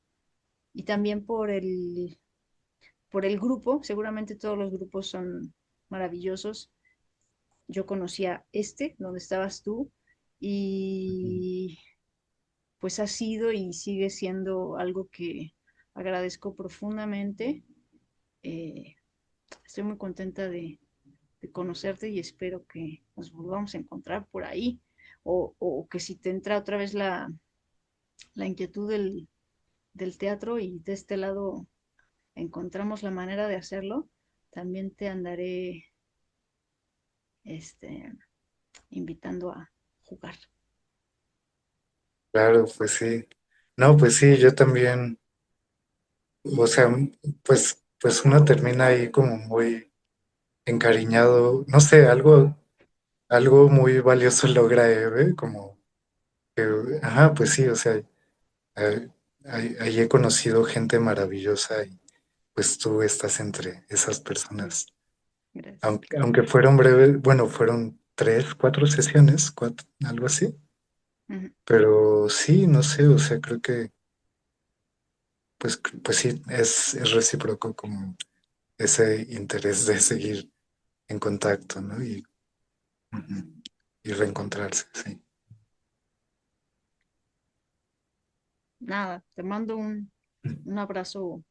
y también por el grupo. Seguramente todos los grupos son maravillosos. Yo conocía este, donde estabas tú, y pues ha sido y sigue siendo algo que agradezco profundamente. Eh, Estoy muy contenta de conocerte y espero que nos volvamos a encontrar por ahí, o que si te entra otra vez la inquietud del teatro y de este lado encontramos la manera de hacerlo, también te andaré este, invitando a jugar. Claro, pues sí. No, pues sí, yo también, o sea, pues uno termina ahí como muy encariñado, no sé, algo muy valioso logra Eve, como que, ajá, pues sí, o sea, eh, ahí he conocido gente maravillosa y pues tú estás entre esas personas. Gracias. Aunque fueron breves, bueno, fueron 3, 4 sesiones, algo así, Ujú. pero sí, no sé, o sea, creo que pues sí, es recíproco como ese interés de seguir en contacto, ¿no? Ujú, y reencontrarse, sí. Nada, te mando un abrazo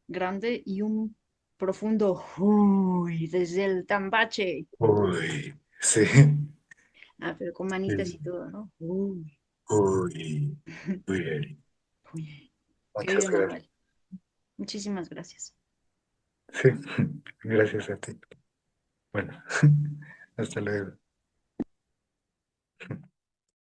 grande y un profundo uy desde el tambache. Uy, sí. Ah, pero con manitas y Sí. todo, ¿no? Uy. Uy, uy, Uy. muchas Querido gracias. Manuel, muchísimas gracias. Sí, gracias a ti. Bueno, hasta luego.